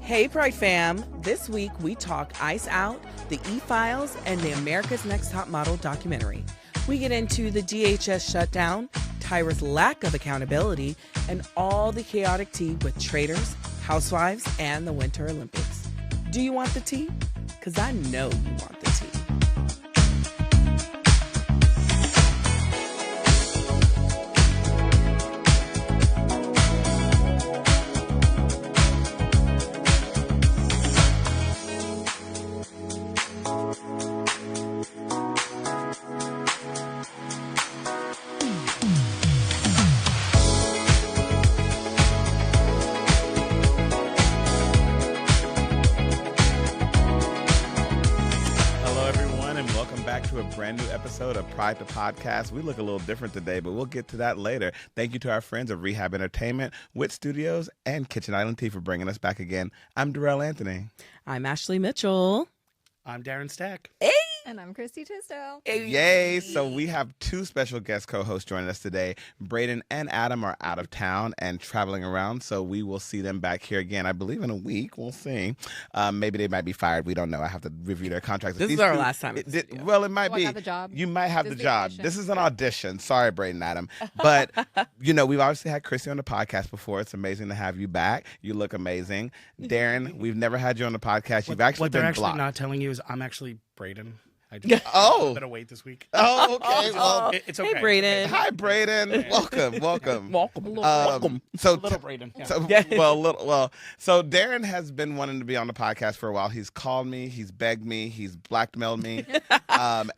Hey Pride fam, this week we talk Ice Out, the E-Files, and the America's Next Top Model documentary. We get into the DHS shutdown, Tyra's lack of accountability, and all the chaotic tea with Traitors, Housewives, and the Winter Olympics. Do you want the tea? Because I know you want the tea. To a brand new episode of Pride to Podcast. We look a little different today, but we'll get to that later. Thank you to our friends of Rehab Entertainment, Wit Studios, and Kitchen Island Tea for bringing us back again. I'm Darren Anthony. I'm Ashley Mitchell. I'm Darren Stach. Hey! And I'm Christi Tisdale. Yay! So we have two special guest co-hosts joining us today. Braden and Adam are out of town and traveling around, so we will see them back here again, I believe, in a week. We'll see. Maybe they might be fired. We don't know. I have to review their contracts. This is our last time. Well, it might be. Have the job. You might have the job. Audition. This is an audition. Sorry, Braden and Adam. But, we've obviously had Christi on the podcast before. It's amazing to have you back. You look amazing. Darren, we've never had you on the podcast. You've actually what been they're actually blocked. not telling you is I'm actually Braden. I just Oh. better wait this week. Oh, okay. Well, It's okay. Hey, Braden. hi, Braden. Welcome. Welcome. So, Little Braden. Yeah. so so Darren has been wanting to be on the podcast for a while. He's called me. He's begged me. He's blackmailed me.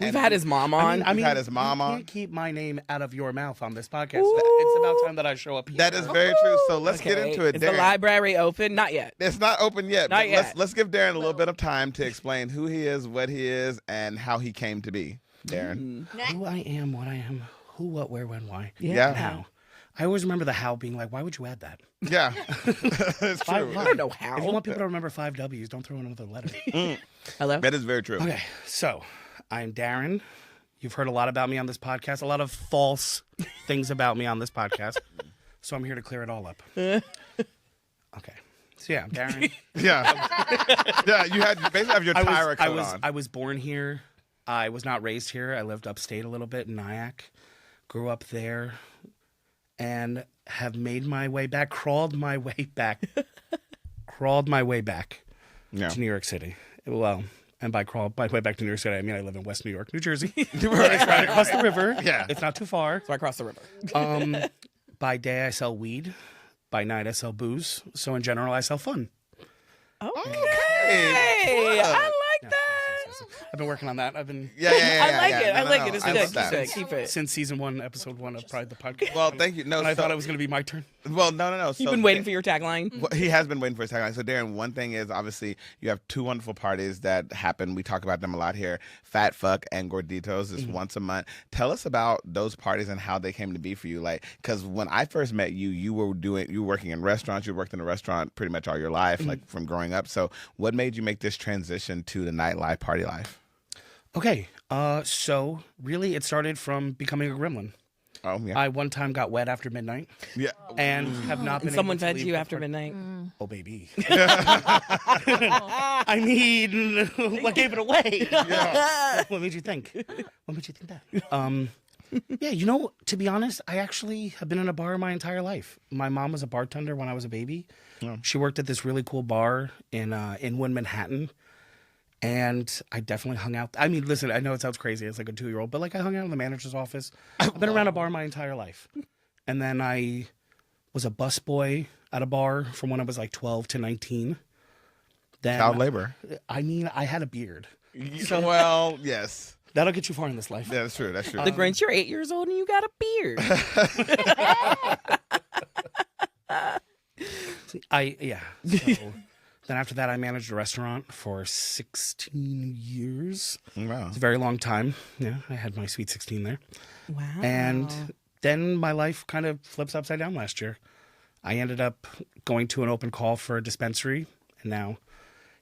We've had his mom on. We've had his mom you on. can't keep my name out of your mouth on this podcast. It's about time that I show up here. That is very true. So let's get into it. Is Darren. the library open? Not yet. It's not open yet. Not but yet. Let's give Darren a little bit of time to explain who he is, what he is, and how he came to be. Darren. Who I am, what I am, who, what, where, when, why. Yeah. And how. I always remember the how being like, why would you add that? Yeah. It's true. I don't know how. If you want people to remember 5 W's, don't throw in another letter. Hello? That is very true. Okay, so I'm Darren. You've heard a lot about me on this podcast, a lot of false things about me on this podcast. So I'm here to clear it all up. Okay. So yeah, I'm Darren. Yeah. You basically have your Tyra coat on. I was born here. I was not raised here. I lived upstate a little bit in Nyack. Grew up there and have made my way back, crawled my way back Yeah. to New York City. Well, and by crawled my way back to New York City, I mean I live in West New York, New Jersey. It's right across the river. Yeah. It's not too far. So I crossed the river. By day, I sell weed. By night, I sell booze. So in general, I sell fun. Okay. Hey, I like that. I've been working on that. I've been Yeah. I like it. No, I like it. no, It's I good. love that. Keep it. since season 1, episode 1 of Pride the Podcast. Well, thank you. No, And I so- thought it was going to be my turn. Well, no. You've been waiting for your tagline. Well, he has been waiting for his tagline. So, Darren, one thing is obviously you have two wonderful parties that happen. We talk about them a lot here. Fat Fuck and Gorditos is once a month. Tell us about those parties and how they came to be for you. Like, because when I first met you, you were working in restaurants. You worked in a restaurant pretty much all your life, like from growing up. So, what made you make this transition to the nightlife, party life? Okay. So really, it started from becoming a gremlin. Oh, yeah. I one time got wet after midnight Yeah. and have not been And someone able to fed leave you the after party. midnight. Oh, baby. I mean, what gave it away? What made you think? What made you think that? Yeah, to be honest, I actually have been in a bar my entire life. My mom was a bartender when I was a baby. Yeah. She worked at this really cool bar in Inwood, Manhattan. And I definitely hung out. I mean, listen, I know it sounds crazy. It's like a 2-year-old, but I hung out in the manager's office. I've been around a bar my entire life. And then I was a busboy at a bar from when I was 12 to 19. Then Child labor. I mean, I had a beard. Well, yes. That'll get you far in this life. Yeah, that's true. That's true. The Grinch, you're 8 years old and you got a beard. So then after that, I managed a restaurant for 16 years. Wow. It's a very long time. Yeah, I had my sweet 16 there. Wow. And then my life kind of flips upside down last year. I ended up going to an open call for a dispensary. And now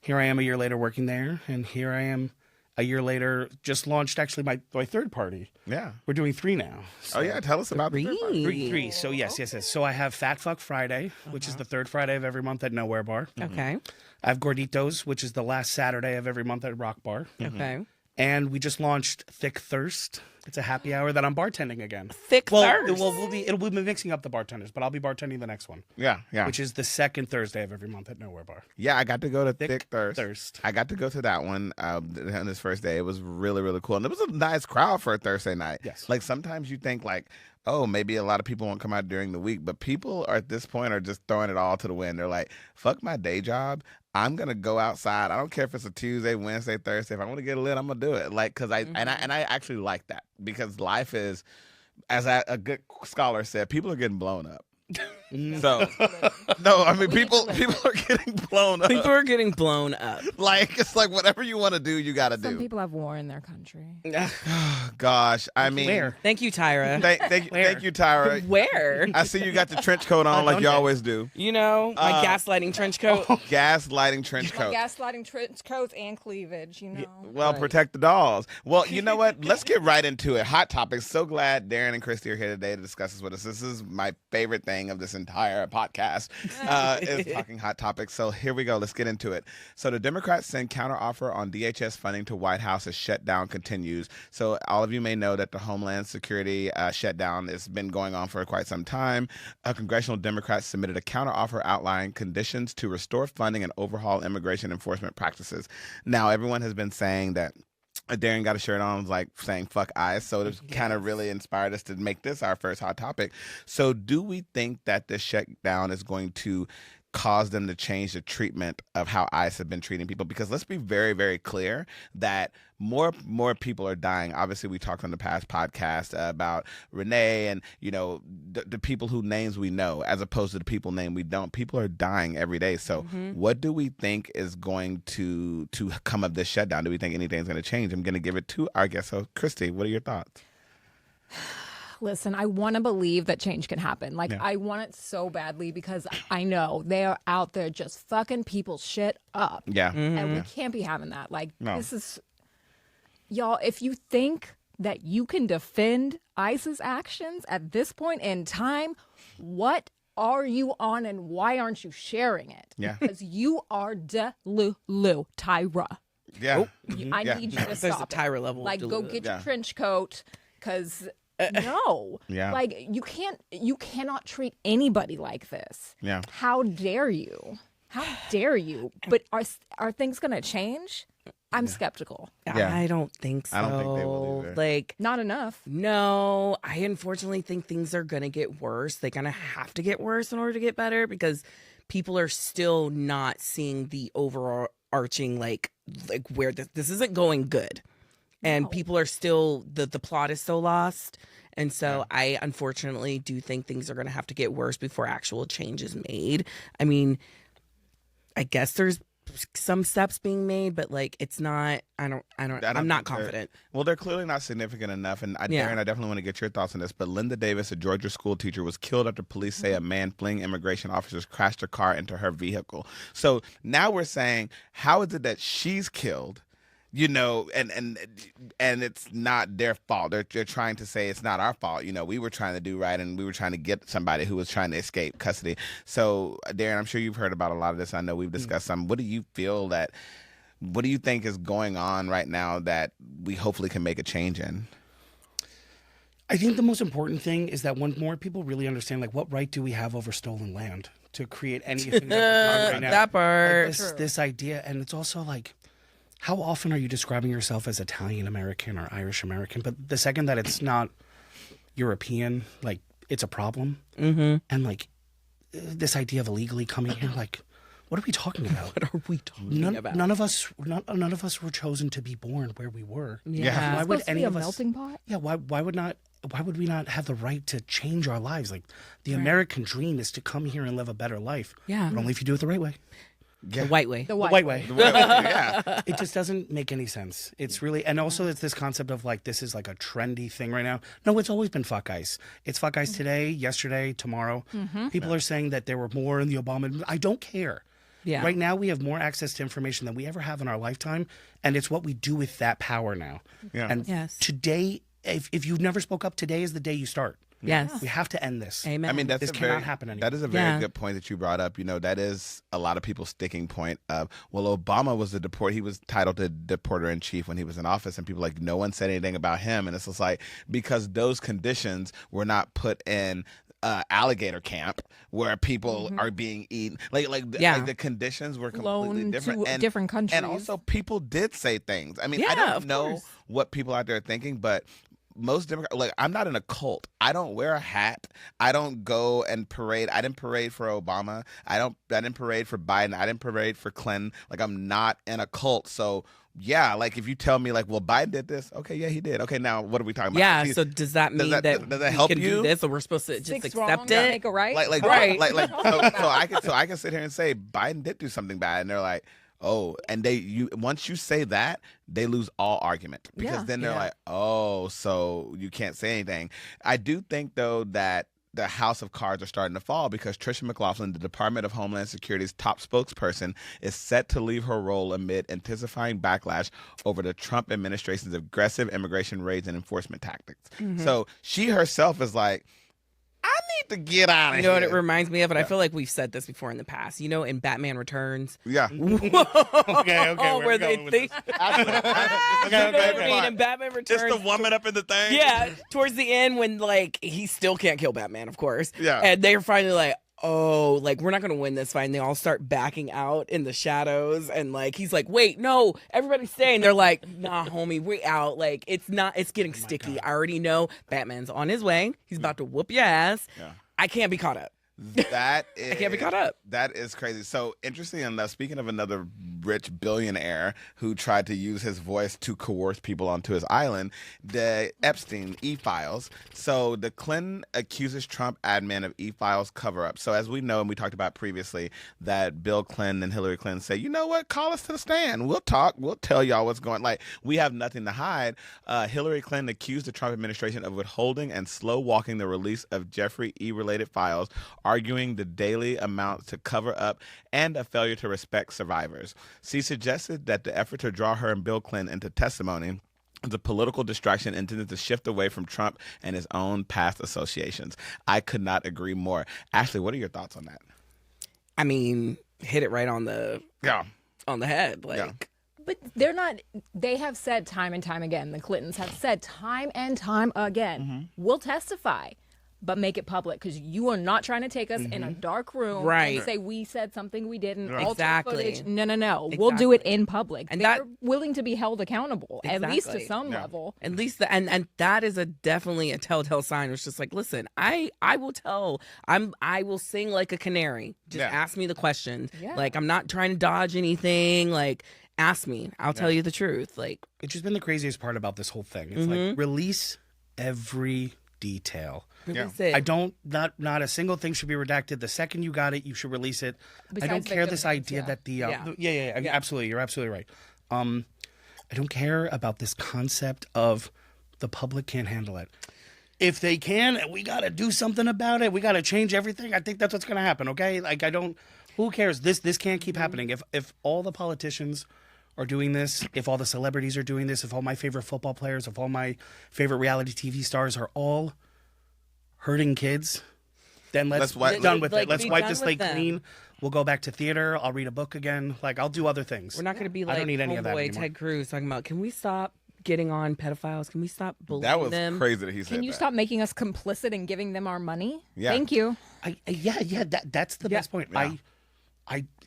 here I am a year later working there. And here I am A year later, just launched actually my third party. Yeah. We're doing 3 now. Oh yeah, tell us about the third party. Three. So yes. So I have Fat Fuck Friday, which is the third Friday of every month at Nowhere Bar. Okay. I have Gorditos, which is the last Saturday of every month at Rock Bar. Okay. And we just launched Thick Thirst. It's a happy hour that I'm bartending again. Thirst. We'll be mixing up the bartenders, but I'll be bartending the next one. Yeah. Which is the second Thursday of every month at Nowhere Bar. Yeah, I got to go to Thick Thirst. Thirst. I got to go to that one on this first day. It was really, really cool. And it was a nice crowd for a Thursday night. Yes. Like sometimes you think like, oh, maybe a lot of people won't come out during the week, but people are at this point are just throwing it all to the wind. They're like, fuck my day job. I'm gonna go outside. I don't care if it's a Tuesday, Wednesday, Thursday. If I want to get lit, I'm gonna do it. Like, cause I actually like that because life is, as a good scholar said, people are getting blown up. So no, I mean people are getting blown up. People are getting blown up. Like it's like whatever you want to do, you got to do. Some people have war in their country. Gosh, I mean, Where? Thank you, Tyra. Thank you, Tyra. Where? I see you got the trench coat on like you always do. You know, my gaslighting trench coat. Gaslighting trench coat. Gaslighting trench coats and cleavage, you know. Well, Right. protect the dolls. Well, you know what? Let's get right into it. Hot topics. So glad Darren and Christi are here today to discuss this with us. This is my favorite thing of this entire podcast is talking hot topics. So here we go. Let's get into it. So the Democrats send counteroffer on DHS funding to White House as shutdown continues. So all of you may know that the Homeland Security shutdown has been going on for quite some time. Congressional Democrats submitted a counteroffer outlining conditions to restore funding and overhaul immigration enforcement practices. Now, everyone has been saying that Darren got a shirt on, like saying "fuck ICE," so it kind of really inspired us to make this our first hot topic. So, do we think that this shutdown is going to cause them to change the treatment of how ICE have been treating people? Because let's be very, very clear that more people are dying. Obviously, we talked on the past podcast about Renee and, you know, the people whose names we know as opposed to the people name we don't. People are dying every day. So what do we think is going to come of this shutdown? Do we think anything's going to change? I'm going to give it to our guest. So, Christi, what are your thoughts? Listen, I want to believe that change can happen. Like, I want it so badly because I know they are out there just fucking people's shit up. Yeah. And we can't be having that. Like, No. this is, y'all, if you think that you can defend ICE's actions at this point in time, what are you on and why aren't you sharing it? Yeah. Because you are delulu, Tyra. Yeah. I need you to There's stop a Tyra it. level of Like, go delulu. get your Yeah. trench coat, because no. Yeah. Like, you cannot treat anybody like this. Yeah. How dare you? How dare you? But are things going to change? I'm skeptical. Yeah. I don't think so. I don't think they will either. Like, Not enough. no, I unfortunately think things are going to get worse. They're going to have to get worse in order to get better because people are still not seeing the overarching, like where this isn't going good. And No. people are still, the plot is so lost. And so I unfortunately do think things are going to have to get worse before actual change is made. I mean, I guess there's some steps being made, but like it's not, I'm not think they're- confident. Well, they're clearly not significant enough. And Yeah. Darren, I definitely want to get your thoughts on this. But Linda Davis, a Georgia school teacher, was killed after police say a man fleeing immigration officers crashed her car into her vehicle. So now we're saying, how is it that she's killed? You know, and it's not their fault. They're trying to say it's not our fault. You know, we were trying to do right, and we were trying to get somebody who was trying to escape custody. So, Darren, I'm sure you've heard about a lot of this. I know we've discussed some. What do you think is going on right now that we hopefully can make a change in? I think the most important thing is that when more people really understand, like, what right do we have over stolen land to create anything that we're doing right now? That part. Like this idea, and it's also like, how often are you describing yourself as Italian American or Irish American? But the second that it's not European, like, it's a problem. Mm-hmm. And like this idea of illegally coming here, like, what are we talking about? What are we talking about? None of us were chosen to be born where we were. Yeah. Why It's would supposed to any be a of us? melting pot? Yeah. Why would we not have the right to change our lives? Like, the American dream is to come here and live a better life. Yeah. But only if you do it the right way. The white way. The The white, white way. Yeah. It just doesn't make any sense. It's really, and also it's this concept of like, this is like a trendy thing right now. No, it's always been fuck ICE. It's fuck ICE today, yesterday, tomorrow. People are saying that there were more in the Obama. I don't care. Yeah. Right now, we have more access to information than we ever have in our lifetime, and it's what we do with that power now. Yeah. And Yes. today, if you never spoke up, today is the day you start. Yes. We have to end this. Amen. I mean, This cannot happen anymore. That is a very Yeah. good point that you brought up. You know, that is a lot of people's sticking point of, well, Obama was he was titled the deporter in chief when he was in office, and people like, no one said anything about him. And it's just like, because those conditions were not put in alligator camp where people are being eaten. Like the conditions were completely Loaned different. to different countries. And also people did say things. I mean, I Yeah, don't of know course. what people out there are thinking, but most Democrats, like, I'm not in a cult. I don't wear a hat. I don't go and parade. I didn't parade for Obama. I didn't parade for Biden. I didn't parade for Clinton. Like, I'm not in a cult. So yeah, like, if you tell me like, well, Biden did this, okay, yeah, he did. Okay, now what are we talking about? Yeah, so does that mean that does that help we can you? do this, or we're supposed to just Six accept wrong, it? make a right. Right. So I can sit here and say Biden did do something bad, and they're like, oh, and once you say that, they lose all argument, because Yeah. then they're Yeah. like, oh, so you can't say anything. I do think though that the house of cards are starting to fall, because Tricia McLaughlin, the Department of Homeland Security's top spokesperson, is set to leave her role amid intensifying backlash over the Trump administration's aggressive immigration raids and enforcement tactics. So she herself is like, I need to get out of You here. know what it reminds me of? And I feel like we've said this before in the past. You know, in Batman Returns. Yeah. Okay, Where they think. You know what I mean? In Batman Returns. Just the woman up in the thing. Yeah, towards the end when like he still can't kill Batman, of course. Yeah. And they're finally like, oh, like we're not gonna win this fight. And they all start backing out in the shadows, and like he's like, wait, no, everybody's staying. They're like, nah, homie, we out. Like it's getting sticky. I already know Batman's on his way. He's about to whoop your ass. Yeah. I can't be caught up. That is, I can't be caught up. That is crazy. So interesting enough, speaking of another rich billionaire who tried to use his voice to coerce people onto his island, the Epstein e-files. So the Clinton accuses Trump admin of e-files cover-up. So as we know, and we talked about previously, that Bill Clinton and Hillary Clinton say, you know what, call us to the stand. We'll talk. We'll tell y'all what's going on. Like, we have nothing to hide. Hillary Clinton accused the Trump administration of withholding and slow-walking the release of Jeffrey E-related files, arguing the daily amount to cover up and a failure to respect survivors. She suggested that the effort to draw her and Bill Clinton into testimony is a political distraction intended to shift away from Trump and his own past associations. I could not agree more. Ashley, what are your thoughts on that? I mean, hit it right on the head. Like, Yeah. But they're not, they have said time and time again, the Clintons have said time and time again, we'll testify, but make it public, because you are not trying to take us in a dark room Right. and say we said something we didn't. Right. Alter Exactly. footage. No. We'll do it in public. And They're that- willing to be held accountable, at least to Exactly. some level. at least and that is definitely a telltale sign. It's just like, listen, I will tell. I will sing like a canary. Just Yeah. ask me the questions. Yeah. Like, I'm not trying to dodge anything. Like, ask me. I'll tell you the truth. Like, It's just been the craziest part about this whole thing. It's like, release every detail. release it. I don't, not a single thing should be redacted. The second you got it, you should release it. I don't Besides care this victim idea names, that the Yeah. absolutely, you're absolutely right. I don't care about this concept of the public can't handle it. If they can, we got to do something about it. We got to change everything. I think that's what's going to happen. Okay, like who cares? This can't keep happening. If all the politicians are doing this, if all the celebrities are doing this, if all my favorite football players, if all my favorite reality TV stars are all hurting kids, then let's Let's be done with like, it. Let's be wipe done the with slate them. clean. We'll go back to theater. I'll read a book again. Like, I'll do other things. We're not going to be I like don't need any of that homeboy anymore. Ted Cruz talking about, can we stop getting on pedophiles? Can we stop bullying That was them? crazy that he said Can you that. stop making us complicit and giving them our money? Yeah. Thank you. That's the best point. Yeah.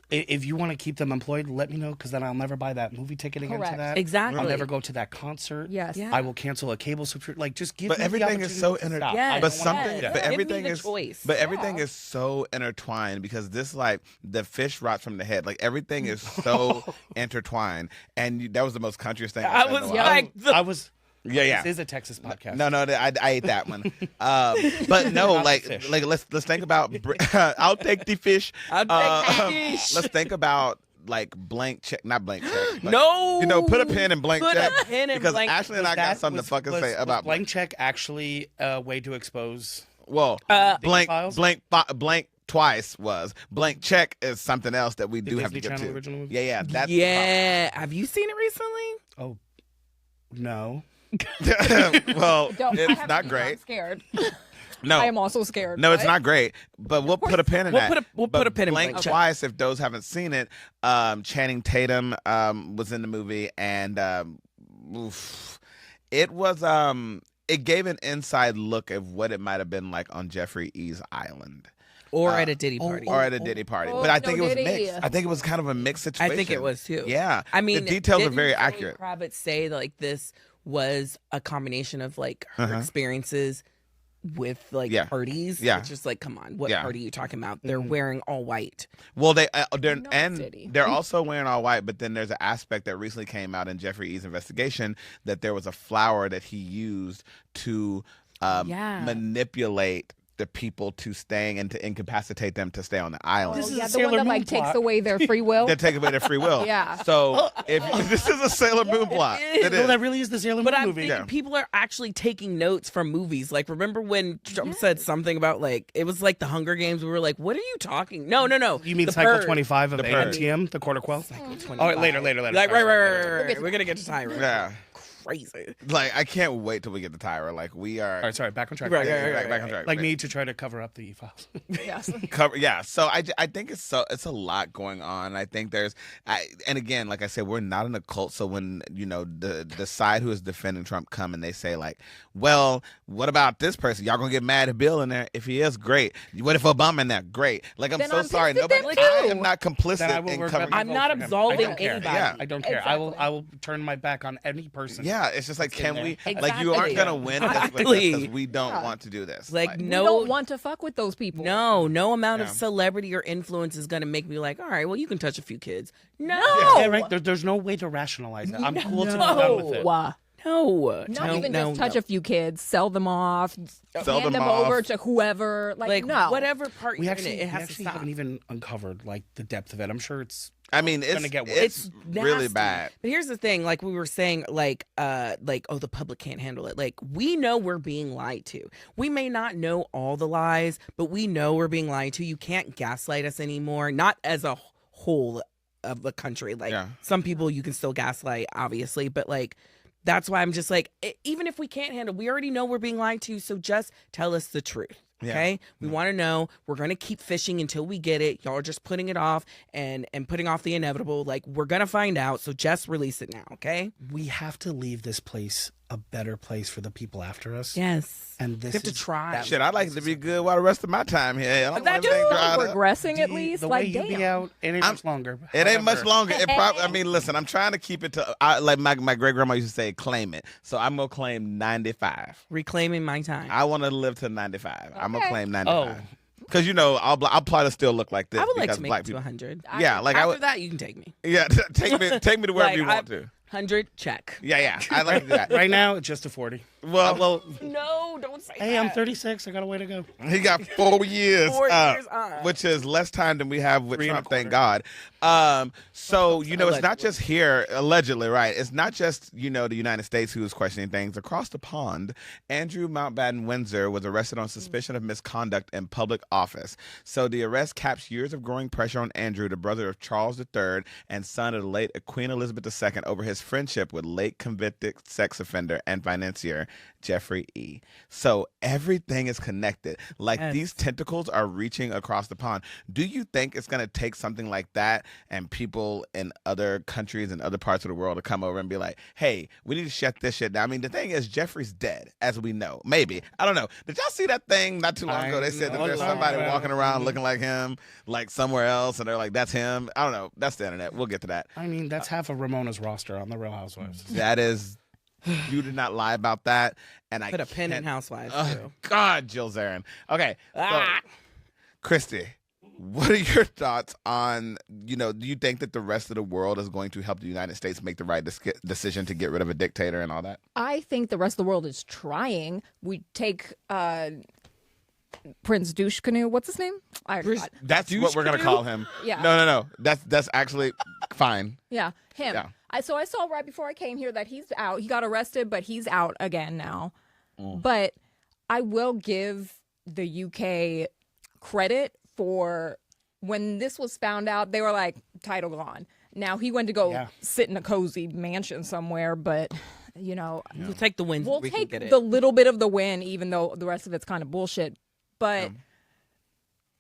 If you want to keep them employed, let me know, because then I'll never buy that movie ticket again Correct. to that. Exactly. I'll never go to that concert. Yes. Yeah. I will cancel a cable subscription. Like, just give But me everything the is so opportunity to stop. Yes. I but don't wanna something, do that. but Give me everything the is, choice. but everything is so intertwined, because this, like, the fish rots from the head. Like, everything is so intertwined, and that was the most countryest thing I said in a was while. like, I was. Yeah. This is a Texas podcast. No, I ate that one. But no, Not like, the fish. like let's think about. I'll take the fish. I'll take the fish. Let's think about, like, blank check, not blank check. But, no. you know, put a pen in blank Put check. a pen in because blank. Ashley and I got something to fucking say about blank check actually a way to expose? Well, blank files? blank Twice was. Blank Check is something else that we do have to Disney get Channel to. original movie? Yeah, that's Yeah. Have you seen it recently? Oh, no. well, I it's haven't not either. great. I'm scared. No, I am also scared. no, it's but- not great. But we'll put a pin in that. We'll But put a pin in Blank Blank Check. Twice, if those haven't seen it, Channing Tatum was in the movie, and it was it gave an inside look of what it might have been like on Jeffrey E's island. Or at a Diddy party. Or at a Diddy party. Oh, But I no think it was Diddy. mixed. I think it was kind of a mixed situation. I think it was too. Yeah. I mean, the details are didn't very Zoe accurate. Kravitz say like this was a combination of like her Uh-huh. experiences with like Yeah. parties. Yeah. It's just like, come on, what Yeah. party are you talking about? They're wearing all white. Well, they're No and City. they're also wearing all white. But then there's an aspect that recently came out in Jeffrey E's investigation that there was a flower that he used to Yeah. manipulate the people to staying and to incapacitate them to stay on the island. This is yeah, a the one Sailor that Moon like takes plot. away their free will. They take away their free will. Yeah. So if this is a Sailor Moon plot, it No, is. that really is the Sailor Moon But I'm movie. thinking people are actually taking notes from movies. Like, remember when Trump said something about like it was like the Hunger Games? We were like, "What are you talking?" No. You mean The Cycle Purge. 25 of The Purge. AMTM, the Quarter Quell? Cycle Oh, 25. later. Like, Sorry, right. We're gonna get to Tyra. Yeah. Crazy. Like I can't wait till we get to Tyra. Like we are. All right, sorry, back on track. Right, back on track. Like me to try to cover up the e-files. Yes. Yeah, so I think it's a lot going on. I think and again, like I said, we're not in a cult. So when the side who is defending Trump come and they say like, well, what about this person? Y'all gonna get mad at Bill in there? If he is, great. What if Obama in there? Great. Like I'm Then so I'm sorry. pissed at Nobody. them I too. am not Then I complicit will in regret covering. my I'm vote not for him. absolving I don't care. anybody. Yeah. I don't care. Exactly. I will turn my back on any person. Yeah, it's just like, can in we? there. Like, you aren't Exactly. gonna win Exactly. because we don't want to do this. Like, We no, don't want to fuck with those people. no amount of Yeah. celebrity or influence is gonna make me like, all right, well, you can touch a few kids. No, Yeah, right. There's no way to rationalize it. I'm cool to be done with it. no, Not even just touch a few kids, sell them off, Sell hand them them over off. to whoever. Like, like no. whatever part We you're actually, in, it we has actually to stop. haven't even uncovered like the depth of it. I'm sure it's I mean, it's gonna get worse. It's really nasty. bad. But here's the thing, like we were saying, like oh, the public can't handle it. Like we know we're being lied to. We may not know all the lies, but we know we're being lied to. You can't gaslight us anymore. Not as a whole of the country. Like Yeah. some people you can still gaslight, obviously, but like that's why I'm just like, even if we can't handle, we already know we're being lied to. So just tell us the truth. Yeah. Okay, we want to know. We're gonna keep fishing until we get it. Y'all are just putting it off and putting off the inevitable. Like we're gonna find out. So just release it now. Okay. we have to leave this place a better place for the people after us. Yes. And this We have to is try. that- Shit, I'd like to be good while the rest of my time here. I don't That want everything too. dried up. Progressing at The- least. the Like, way you damn. be out, it ain't much longer. It ain't much However, longer. It probably. I mean, listen. I'm trying to keep it to like my great grandma used to say, claim it. So I'm gonna claim 95. Reclaiming my time. I want to live to 95. I'm gonna Okay. claim 95. Oh. Because I'll probably still look like this. I would like because to make black it to people. 100. Yeah, like I After would. that, you can take me. Yeah, take me to wherever Like, you want to. 100, check. Yeah. I like to do that. Right now, it's just a 40. Well, No, don't say Hey, that. I'm 36. I got a way to go. he got 4 years, 4 years, which is less time than we have with 3 and a Trump. Thank quarter. God. So it's not Allegedly. just here, allegedly, right? It's not just the United States who is questioning things. Across the pond, Andrew Mountbatten Windsor was arrested on suspicion of misconduct in public office. So the arrest caps years of growing pressure on Andrew, the brother of Charles III and son of the late Queen Elizabeth II, over his friendship with late convicted sex offender and financier Jeffrey E. So everything is connected. Like Yes. these tentacles are reaching across the pond. Do you think it's going to take something like that and people in other countries and other parts of the world to come over and be like, hey, we need to shut this shit down? I mean, the thing is, Jeffrey's dead, as we know. Maybe. I don't know. Did y'all see that thing not too long ago? They said that there's somebody walking around looking like him, like somewhere else, and they're like, that's him. I don't know. That's the internet. We'll get to that. I mean, that's half of Ramona's roster on The Real Housewives. That is, you did not lie about that. And I Put a pin in can't- Housewives, Oh, too. God, Jill Zarin. Okay. So, Ah. Christy, what are your thoughts on, do you think that the rest of the world is going to help the United States make the right decision to get rid of a dictator and all that? I think the rest of the world is trying. We take Prince Dushkanu. What's his name? I forgot. That's what we're going to call him. Yeah. No. That's actually fine. Yeah, him. Yeah. So I saw right before I came here that he's out. He got arrested, but he's out again now. Mm. But I will give the UK credit for when this was found out, they were like, title gone. Now he went to go sit in a cozy mansion somewhere, but we'll take the win. We'll we take can get the it. little bit of the win, even though the rest of it's kind of bullshit. But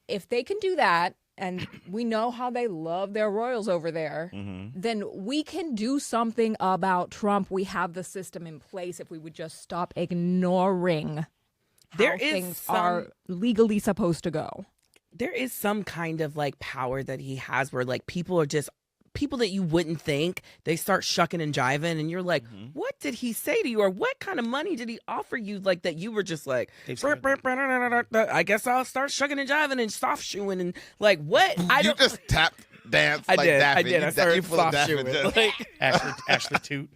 if they can do that, and we know how they love their royals over there, then we can do something about Trump. We have the system in place if we would just stop ignoring how things are legally supposed to go. There is some kind of like power that he has where like people that you wouldn't think, they start shucking and jiving, and you're like, what did he say to you, or what kind of money did he offer you, like that you were just like, I guess I'll start shucking and jiving and soft shoeing and like what? You just tap dance like Daffy. I did. I started soft shoeing. Like, Ashley Toot.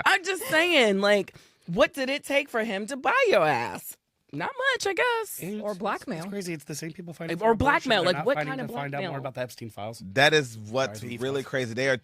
I'm just saying, like, what did it take for him to buy your ass? Not much, I guess. Or blackmail. It's crazy. It's the same people fighting Or for blackmail. abortion. Like, They're what not kind of fighting to find out blackmail? more about the Epstein files. That is what's Sorry, the really files. crazy. They're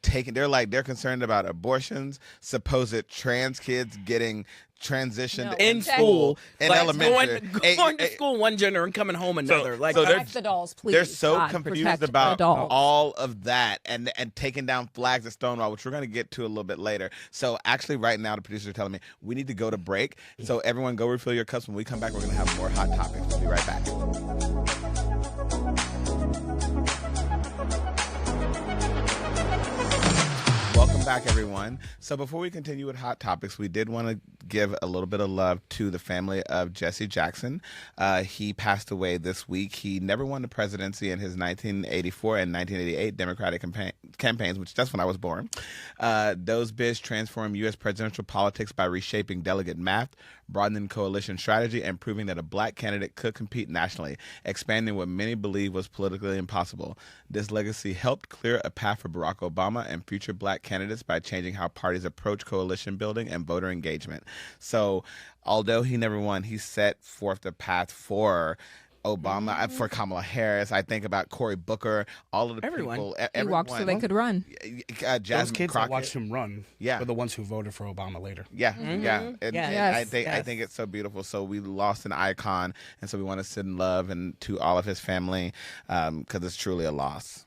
concerned about abortions, supposed trans kids getting transitioned In school, in like, elementary, going to school one gender and coming home another. Like, so Protect the dolls, please. They're so God, confused protect about the dolls. all of that and taking down flags at Stonewall, which we're going to get to a little bit later. So actually right now the producers are telling me we need to go to break. So everyone go refill your cups. When we come back, we're going to have more hot topics. We'll be right back. Welcome back, everyone. So before we continue with hot topics, we did want to give a little bit of love to the family of Jesse Jackson. He passed away this week. He never won the presidency in his 1984 and 1988 Democratic campaigns, which that's when I was born. Those bids transformed U.S. presidential politics by reshaping delegate math, broadening coalition strategy, and proving that a black candidate could compete nationally, expanding what many believe was politically impossible. This legacy helped clear a path for Barack Obama and future black candidates by changing how parties approach coalition building and voter engagement. So, although he never won, he set forth the path for Obama, for Kamala Harris. I think about Cory Booker, all of the people. He walked so they could run. Those Jasmine kids Crockett. that watched him run were the ones who voted for Obama later. Yeah. Yes. I think it's so beautiful. So we lost an icon, and so we want to send love and to all of his family because it's truly a loss.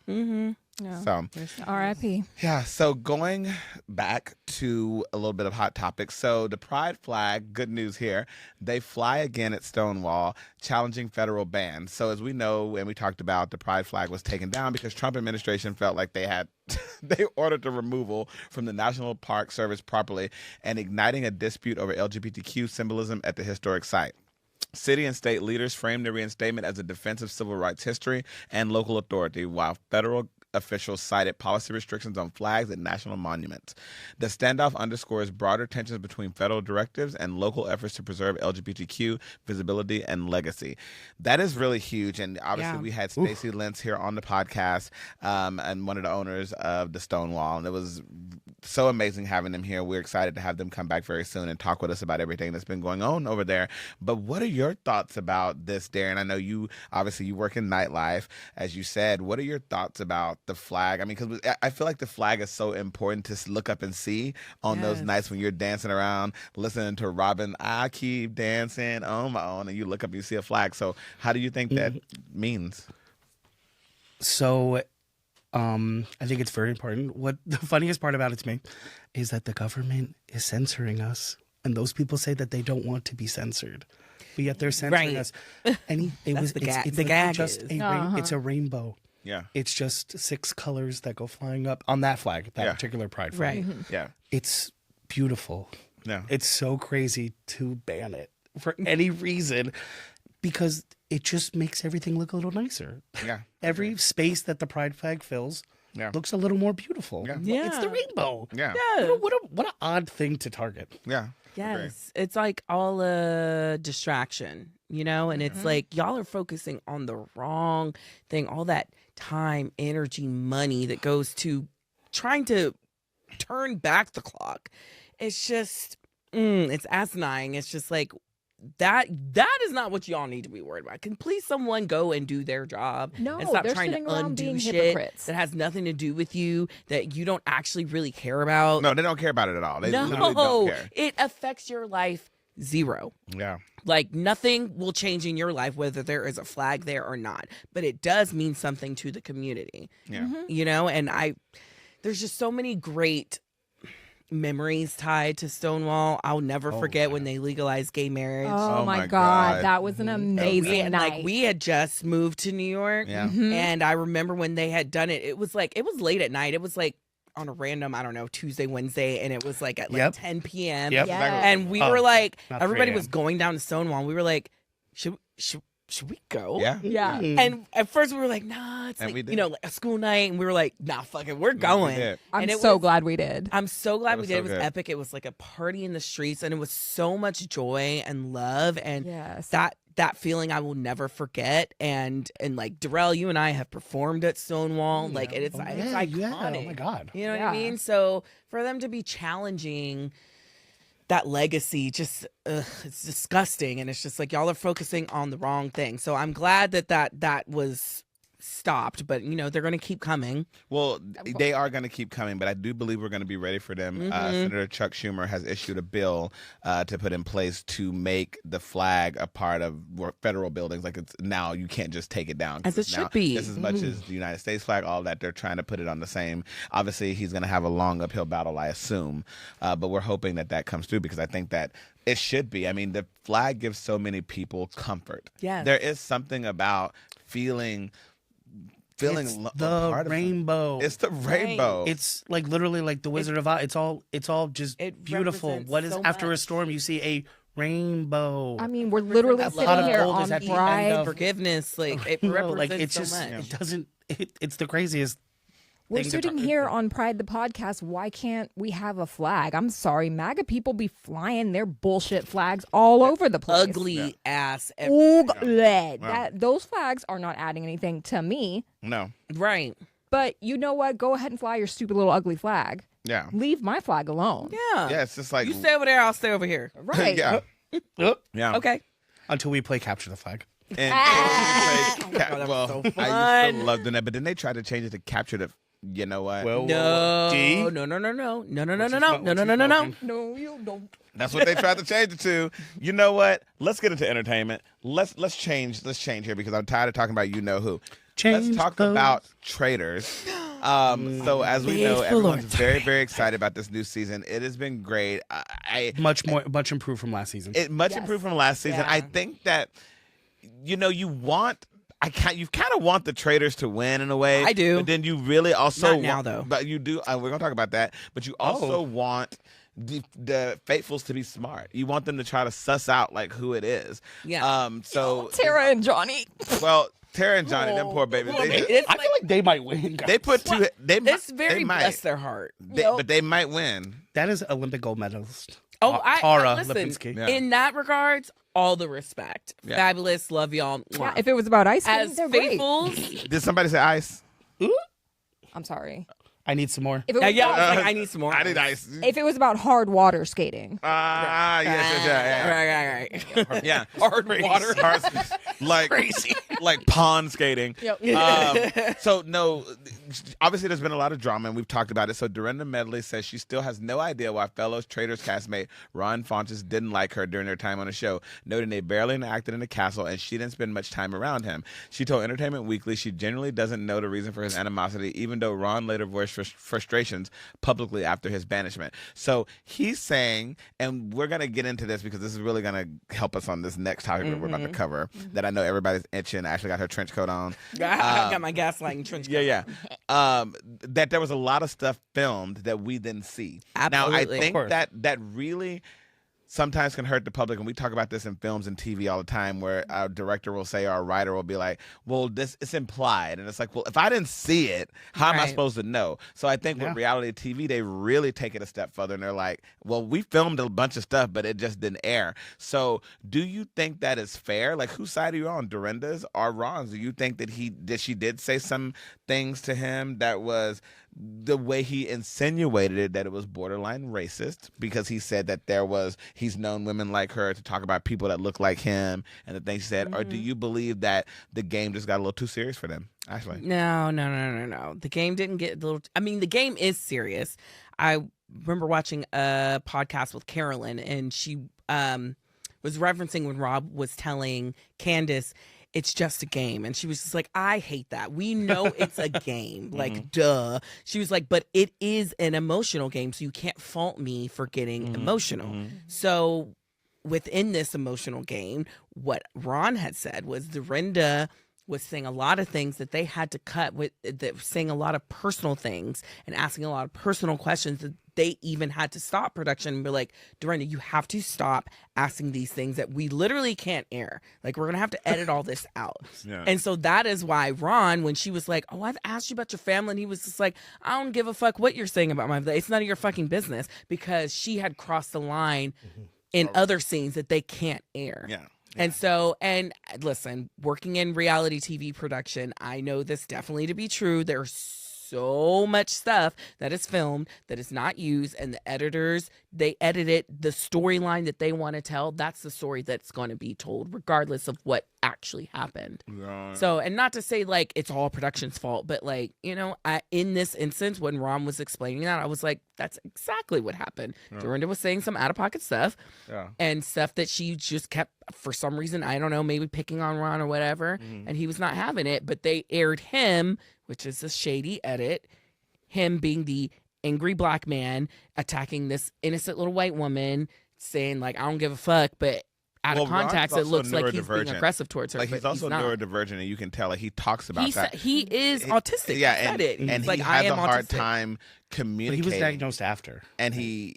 Yeah. So R.I.P. yeah, so going back to a little bit of hot topics. So the pride flag, good news here, they fly again at Stonewall, challenging federal bans. So as we know, and we talked about, the pride flag was taken down because Trump administration felt like they ordered the removal from the National Park Service properly and igniting a dispute over LGBTQ symbolism at the historic site. City and state leaders framed the reinstatement as a defense of civil rights history and local authority, while federal officials cited policy restrictions on flags and national monuments. The standoff underscores broader tensions between federal directives and local efforts to preserve LGBTQ visibility and legacy. That is really huge. And obviously we had Stacey Lentz here on the podcast and one of the owners of the Stonewall. And it was so amazing having them here. We're excited to have them come back very soon and talk with us about everything that's been going on over there. But what are your thoughts about this, Darren? I know you work in nightlife, as you said. What are your thoughts about the flag? I mean, because I feel like the flag is so important to look up and see on those nights when you're dancing around, listening to Robin, I keep dancing on my own, and you look up and you see a flag. So how do you think that means? So I think it's very important. What the funniest part about it to me is that the government is censoring us. And those people say that they don't want to be censored. But yet they're censoring us. And it's a rainbow. Yeah. It's just 6 colors that go flying up on that flag, that particular pride flag. right. Yeah. It's beautiful. Yeah. It's so crazy to ban it for any reason because it just makes everything look a little nicer. Yeah. Every space that the pride flag fills looks a little more beautiful. Yeah. It's the rainbow. Yeah. What an odd thing to target. Yeah. Yes, it's like all a distraction, and it's like y'all are focusing on the wrong thing. All that time, energy, money that goes to trying to turn back the clock. It's just, it's asinine. It's just like that is not what y'all need to be worried about. Can please someone go and do their job No, and stop they're trying sitting to around undo being shit hypocrites. that has nothing to do with you, that you don't actually really care about. No, they don't care about it at all. They literally don't care. It affects your life Zero. Yeah. Like nothing will change in your life whether there is a flag there or not, but it does mean something to the community. Yeah. You know, and there's just so many great memories tied to Stonewall. I'll never forget when they legalized gay marriage. Oh, Oh my my God. God. That was an amazing night. We had just moved to New York, Yeah. and I remember when they had done it. It was late at night. It was like on a random, I don't know, Tuesday, Wednesday, and it was like at like 10 p.m. Yep. Yes. And we were like, not everybody 3 was going down to Stonewall. And we were like, should we go? Yeah. Yeah. And at first we were like, nah, it's And like, we did. you know, like a school night. And we were like, nah, fuck it, we're going. did. I'm And it so was- glad we did. I'm so glad It we was did. so It was good. epic. It was like a party in the streets, and it was so much joy and love, and Yes. that feeling I will never forget. And like Darrell, you and I have performed at Stonewall, like and it's iconic. Yeah. Oh my God. You know what Yeah. I mean? So for them to be challenging that legacy, just it's disgusting, and it's just like y'all are focusing on the wrong thing. So I'm glad that was stopped, but you know they're going to keep coming. Well, they are going to keep coming, but I do believe we're going to be ready for them. Senator Chuck Schumer has issued a bill to put in place to make the flag a part of federal buildings. Like it's now, you can't just take it down. 'Cause As it it's should now be. just as much as the United States flag, all that, they're trying to put it on the same. Obviously, he's going to have a long uphill battle, I assume, but we're hoping that comes through because I think that it should be. I mean, the flag gives so many people comfort. Yes. There is something about feeling It's a the part of rainbow. It's the rainbow. It's like literally like the Wizard of Oz. It's all just It beautiful. represents What is so after a much. storm? You see a rainbow. I mean, we're literally That sitting pot of here gold on is at the end Pride. of- Forgiveness, like it No, represents like it's so just much. it doesn't. It's the craziest. We're thing to sitting talk- here on Pride the podcast. Why can't we have a flag? I'm sorry, MAGA people be flying their bullshit flags all over the place. Ugly ass. Ugly. Those flags are not adding anything to me. No. Right. But you know what? Go ahead and fly your stupid little ugly flag. Yeah. Leave my flag alone. Yeah. Yeah, it's just like You stay over there, I'll stay over here. Right. yeah. Oh, Yeah. Okay. until we play capture the flag. And God, that was well, so I used fun. to love doing that, but then they tried to change it to capture the. You know what? Well, No. D? No. No. What's your smoking? No, you don't. That's what they tried to change it to. You know what? Let's get into entertainment. Let's change here because I'm tired of talking about you know who. Change Let's talk those. about Traitors. So as we know, Faithful everyone's Lord. very, very excited about this new season. It has been great. Much improved from last season. Much improved from last season. Yeah. I think that you kind of want the Traitors to win in a way. I do. But then you really also Not now, though. But you do. We're gonna talk about that. But you also want the faithfuls to be smart. You want them to try to suss out like who it is. Yeah. So Tara and Johnny. well, Tara and Johnny, them poor babies. It's I feel like they might win. Guys. They put two. They It's might. very they might. bless their heart. But they might win. That is Olympic gold medalist. Oh, Tara listen, Lipinski. Yeah. in that regards, all the respect. Yeah. Fabulous. Love y'all. Yeah, if it was about ice skating, As they're great. faithfuls. Did somebody say ice? I'm sorry. I need some more. If it Yeah, was, yeah, I was like, I need some more. I need ice. if it was about hard water skating. Yes. Right. Yeah. Hard water. like Crazy. like pond skating. Yep. So no, obviously there's been a lot of drama and we've talked about it. So Dorinda Medley says she still has no idea why fellow Traitors castmate Ron Fontes didn't like her during their time on the show, noting they barely interacted in the castle and she didn't spend much time around him. She told Entertainment Weekly she generally doesn't know the reason for his animosity, even though Ron later voiced frustrations publicly after his banishment. So he's saying, and we're going to get into this because this is really going to help us on this next topic that we're about to cover, that I know everybody's itching. I actually got her trench coat on. I got my gaslighting trench coat. Yeah. That there was a lot of stuff filmed that we didn't see. Now, I Absolutely. think that really sometimes can hurt the public, and we talk about this in films and TV all the time, where our director will say or a writer will be like, well, this it's implied, and it's like, well, if I didn't see it, how am I Right. supposed to know? So I think with reality TV, they really take it a step further, and they're like, well, we filmed a bunch of stuff, but it just didn't air. So do you think that is fair? Like, whose side are you on, Dorinda's or Ron's? Do you think that she did say some things to him that was the way he insinuated it, that it was borderline racist, because he said that he's known women like her to talk about people that look like him and the things he said? Or do you believe that the game just got a little too serious for them, actually? No. The game didn't get a little. I mean, the game is serious. I remember watching a podcast with Carolyn, and she was referencing when Rob was telling Candace, it's just a game. And she was just like, I hate that. We know it's a game. Like, duh. She was like, but it is an emotional game, so you can't fault me for getting emotional. So within this emotional game, what Ron had said was Dorinda was saying a lot of things that they had to cut, with that saying a lot of personal things and asking a lot of personal questions that they even had to stop production and be like, Dorinda, you have to stop asking these things that we literally can't air. Like, we're going to have to edit all this out. Yeah. And so that is why Ron, when she was like, oh, I've asked you about your family, and he was just like, I don't give a fuck what you're saying about my family. It's none of your fucking business, because she had crossed the line in other scenes that they can't air. Yeah. And so, and listen, working in reality TV production, I know this definitely to be true. There's so much stuff that is filmed that is not used, and the editors, they edit it, the storyline that they want to tell, that's the story that's going to be told, regardless of what actually happened. Right. So, and not to say like it's all production's fault, but like, you know, in this instance, when Ron was explaining that, I was like, that's exactly what happened. Dorinda was saying some out-of-pocket stuff, and stuff that she just kept, for some reason, I don't know, maybe picking on Ron or whatever, and he was not having it, but they aired him, which is a shady edit, him being the angry black man attacking this innocent little white woman, saying like, I don't give a fuck, but out of context, it looks like he's being aggressive towards her. Like, but he's also not. neurodivergent, and you can tell, like, he talks about that. He is autistic. Yeah, He said it. and He's he like, has I am a hard autistic. time But communicating. he was diagnosed after. And he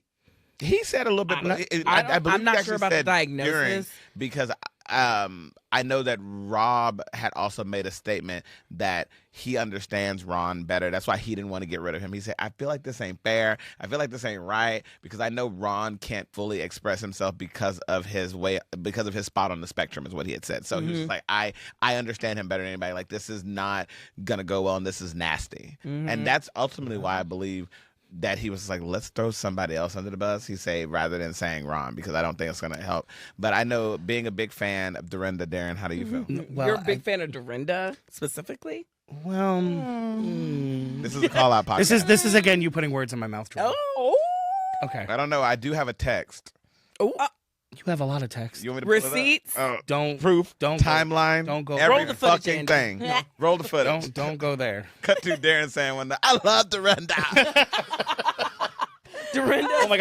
said a little bit. I'm believe not he sure actually about the said diagnosis. during, because I know that Rob had also made a statement that he understands Ron better. That's why he didn't want to get rid of him. He said, I feel like this ain't fair. I feel like this ain't right, because I know Ron can't fully express himself because of his spot on the spectrum, is what he had said. So he was just like, I understand him better than anybody. Like, this is not gonna go well, and this is nasty. And that's ultimately why I believe that he was like, let's throw somebody else under the bus, he said, rather than saying Ron, because I don't think it's going to help. But I know, being a big fan of Dorinda, Darren, how do you feel? You're a big fan of Dorinda specifically? Well, This is a call-out podcast. this is again you putting words in my mouth, Jordan. Oh. Okay. I don't know. I do have a text. Oh. You have a lot of text. You want me to pull it up? Receipts? Don't Proof, don't timeline, don't go- every Roll the footage, fucking Andy. thing. No. Roll the footage. don't go there. Cut to Darren saying one day, I love Dorinda. Dorinda. Oh my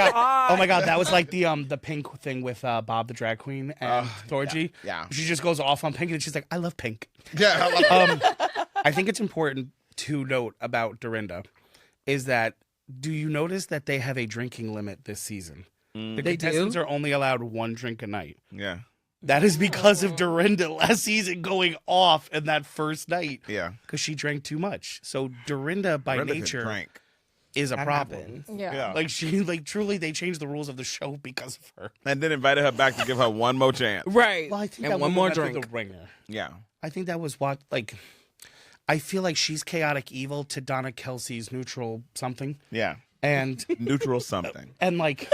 god, that was like the Pink thing with Bob the drag queen and Thorgy. yeah. She just goes off on Pink and she's like, I love Pink. Yeah, I love I think it's important to note about Dorinda is that, do you notice that they have a drinking limit this season? The They contestants do? are only allowed one drink a night. Yeah. That is because of Dorinda last season going off in that first night. Yeah. Because she drank too much. So Dorinda, by Dorinda could nature, drink. is a That problem. happens. Yeah. Like, she, like, truly, they changed the rules of the show because of her. And then invited her back to give her one more chance. Right. Well, I think and that one woman more went through drink. the ringer. Yeah. I think that was what, like, I feel like she's chaotic evil to Donna Kelsey's neutral something. Yeah. And, Neutral something. and like,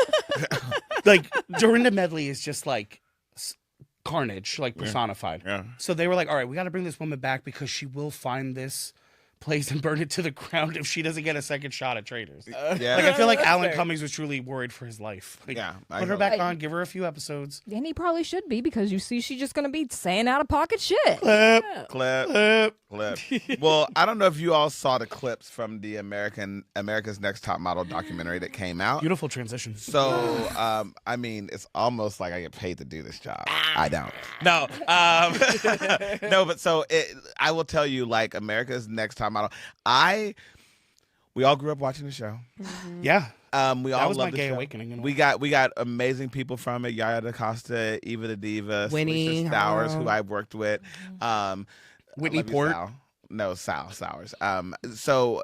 like, Dorinda Medley is just like carnage, like personified. Yeah. So they were like, all right, we got to bring this woman back because she will find this place and burn it to the ground if she doesn't get a second shot at Traitors. Yeah. Like, I feel like That's Alan fair. Cummings was truly worried for his life. Like, Yeah, I put her know. back on, give her a few episodes. And he probably should be, because you see she's just going to be saying out of pocket shit. Clip. Well, I don't know if you all saw the clips from the America's Next Top Model documentary that came out. Beautiful transition. So, I mean, it's almost like I get paid to do this job. I don't. No. No, but so I will tell you, like, America's Next Top Model, we all grew up watching the show. Yeah. We all was love my the gay show. awakening in a We got amazing people from it. Yaya DaCosta, Eva the Diva, Winnie, Lisa Stowers, who hello. I've worked with. Whitney I love you, Port. Sal. No, Sal Sowers. So,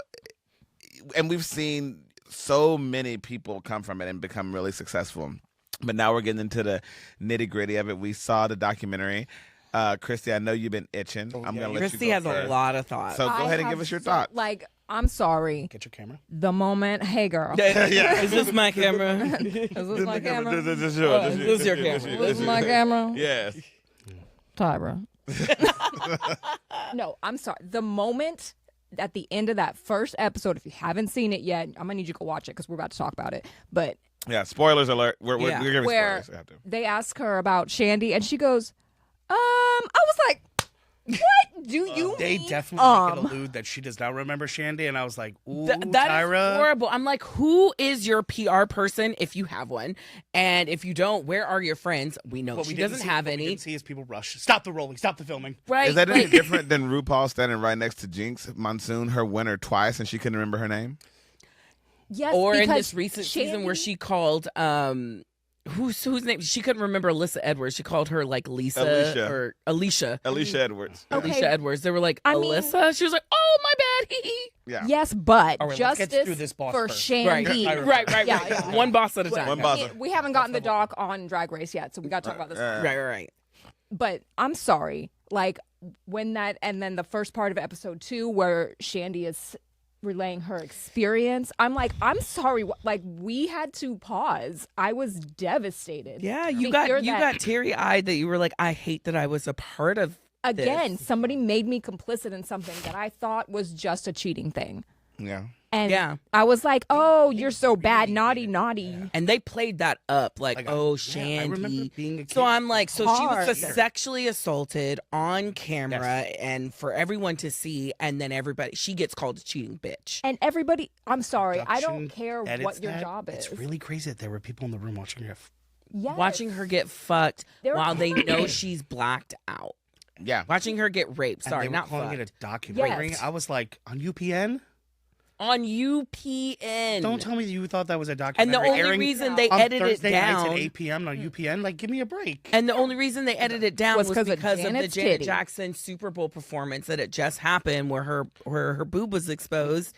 and we've seen so many people come from it and become really successful. But now we're getting into the nitty gritty of it. We saw the documentary. Christy, I know you've been itching. I'm gonna let Christy you go has first. a lot of thoughts. So go ahead and give us your thoughts. Like, I'm sorry. Get your camera. The moment, hey girl. Yeah. Is this my camera? Is this my camera? This is yours. This is your camera. This is my camera. Yes. Tyra. No, I'm sorry. The moment at the end of that first episode, if you haven't seen it yet, I'm gonna need you to go watch it because we're about to talk about it. But Yeah, spoilers alert. We're giving Where spoilers. We have to. they ask her about Shandy, and she goes, I was like, what do you They mean? definitely make it allude that she does not remember Shandy, and I was like, ooh, That Tyra. is horrible. I'm like, who is your PR person if you have one? And if you don't, where are your friends? We know What she we didn't doesn't see- have what we any. didn't see is people rush. Stop the rolling. Stop the filming. Right? Is that any Like- different than RuPaul standing right next to Jinx Monsoon, her winner twice, and she couldn't remember her name? Yes, Or in because this recent season where Shandy- she called whose name, she couldn't remember Alyssa Edwards. She called her like Lisa Alicia. or Alicia. Alicia Edwards. Yeah. Okay. Alicia Edwards. They were like, I mean- Alyssa? She was like, oh, my bad. Hee hee. Yeah. Yes, but All right, let's get justice through this boss for first. Shandy. Right. Yeah. One boss at a time. One boss. We haven't gotten the doc on Drag Race yet, so we got to talk about this. Right. But I'm sorry, like when that, and then the first part of episode 2 where Shandy is relaying her experience, I'm like, I'm sorry, like we had to pause. I was devastated. Yeah, to you got hear that. got teary eyed that you were like, I hate that I was a part of Again, this. somebody made me complicit in something that I thought was just a cheating thing. Yeah. And Yeah. I was like, oh, you're so bad, naughty. And they played that up like, oh, Shandy. I remember being a kid. So I'm like, so she was Hard. sexually assaulted on camera and for everyone to see, and then she gets called a cheating bitch. And everybody, I'm sorry, I don't Production care edits what your that. job is. It's really crazy that there were people in the room watching her. Yes. Watching her get fucked There- while they know she's blacked out. Yeah. Watching her get raped. Sorry, and they were not calling fucked. it a documentary. Yes. I was like, on UPN? On UPN. Don't tell me that you thought that was a And documentary. the only airing reason they on edited it Thursday nights down. at 8 p.m. on UPN. Like, give me a break. And the only reason they edited it down Was was 'cause of because of the Janet's Janet titty. Jackson Super Bowl performance that had just happened, where her boob was exposed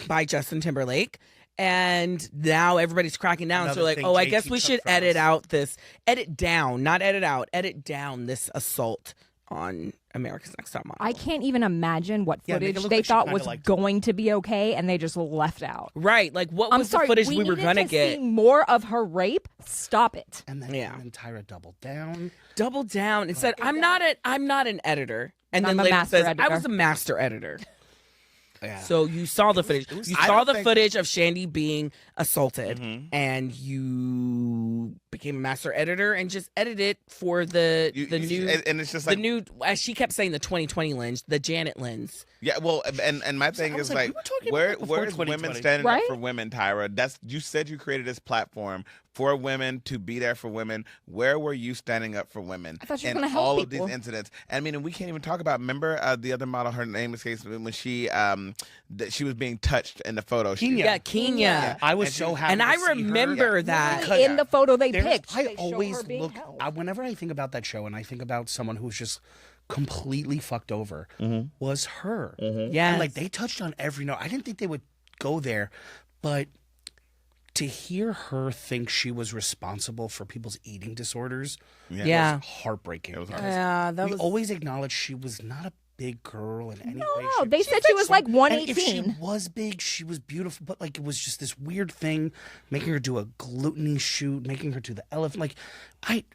by Justin Timberlake. And now everybody's cracking down. Another So like, thing oh, I JT guess we took should from edit us. edit down this assault on America's Next Top Model. I can't even imagine what Yeah, make it footage look they like she thought kinda was liked it. going to be okay, and they just left out. Right, like what I'm was sorry, the footage we were needed gonna to get? see more of her rape. Stop it. And then, Yeah. and then Tyra doubled down. Double down and said, I'm not an editor. And I'm then a later master says, I editor. was a master editor. Yeah. So you saw the footage. You I saw don't the think- footage of Shandy being assaulted, and you became a master editor and just edited for the new and it's just the like new, as she kept saying, the 2020 lens, the Janet lens. yeah, well, and my thing I was is like, like, we were talking where about that before where's women 2020. standing Right? up for women, Tyra? That's you said you created this platform for women to be there for women. Where were you standing up for women I thought you were in gonna help all people. of these incidents? And I mean, and we can't even talk about. Remember the other model? Her name escapes me when she she was being touched in the photo. shoot. Kenya. Yeah, Kenya. I was And so she- happy. And to I see her. remember that. Because In the photo they There's- picked, I they show always her being look. held. Whenever I think about that show, and I think about someone who's just completely fucked over, was her. Yes. And like they touched on every note. I didn't think they would go there, but to hear her think she was responsible for people's eating disorders Yeah. was heartbreaking. Yeah, that we was. always acknowledged she was not a big girl in any way. No, they said she was like And if she 118. was big, she was beautiful, but like it was just this weird thing, making her do a gluttony shoot, making her do the elephant. Like,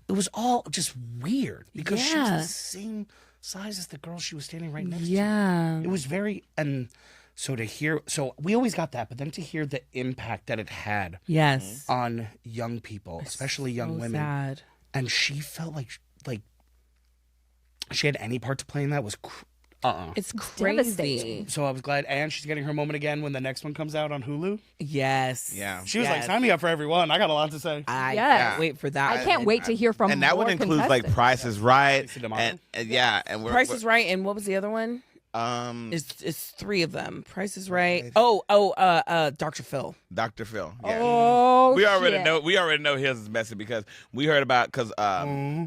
it was all just weird because she was Yeah. the same size as the girl she was standing right next to. Yeah. It was very, and so to hear, so we always got that, but then to hear the impact that it had Yes. on young people, especially young So women, sad. and she felt like she had any part to play in that was It's devastating. crazy. So I was glad, and she's getting her moment again when the next one comes out on Hulu. Yes. Yeah. She was like, Yes. "Sign me up for every one. I got a lot to say." I Yes. can't wait for that. I can't wait to hear from and that would more include like contestants. Price is Right, Lisa D'Amato? and yeah, and Price is Right, and what was the other one? It's three of them. Price is Right. Dr. Phil. Dr. Phil. Yeah. Oh, we already shit. know. We already know his is messy because we heard about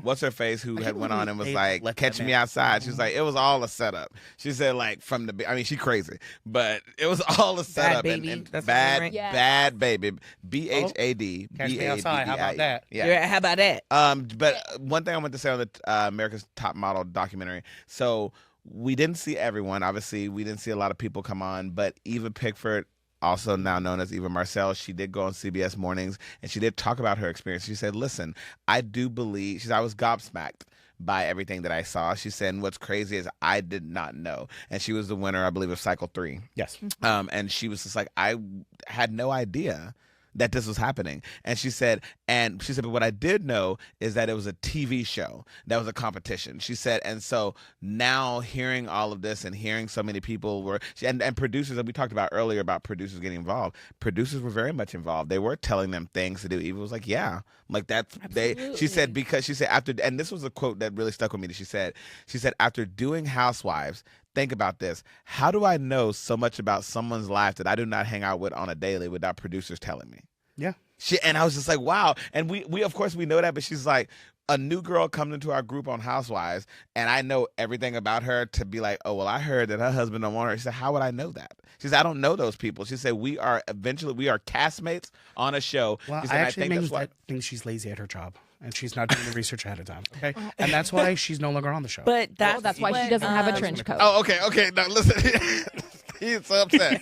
what's her face who had went on and was They like, let "Catch that me man- outside." She was like, "It was all a setup." She said like from the. I mean, she crazy, but it was all a setup. Baby. And That's bad, her name, right? Yes. bad baby. BHAD. Catch me outside. How about that? Yeah. How about that? But one thing I want to say on the America's Top Model documentary. So we didn't see everyone. Obviously, we didn't see a lot of people come on. But Eva Pickford, also now known as Eva Marcel, she did go on CBS Mornings and she did talk about her experience. She said, "Listen, I do believe." She said, "I was gobsmacked by everything that I saw." She said, "And what's crazy is I did not know." And she was the winner, I believe, of Cycle 3. Yes. And she was just like, "I had no idea that this was happening. And she said, but what I did know is that it was a TV show. That was a competition. She said, and so now hearing all of this and hearing so many people and producers that we talked about earlier about producers getting involved, producers were very much involved. They were telling them things to do. Eva was like, yeah, like that's, she said, because she said after, and this was a quote that really stuck with me that she said, after doing Housewives, think about this. How do I know so much about someone's life that I do not hang out with on a daily without producers telling me? Yeah. And I was just like, wow. And we of course we know that, but she's like, a new girl comes into our group on Housewives, and I know everything about her to be like, oh, well, I heard that her husband don't want her. She said, how would I know that? She said, I don't know those people. She said, we are castmates on a show. Well, said, I actually think she's lazy at her job. And she's not doing the research ahead of time. Okay, and that's why she's no longer on the show. But that's why she doesn't have a trench coat. Oh, okay. Now listen, he's so upset.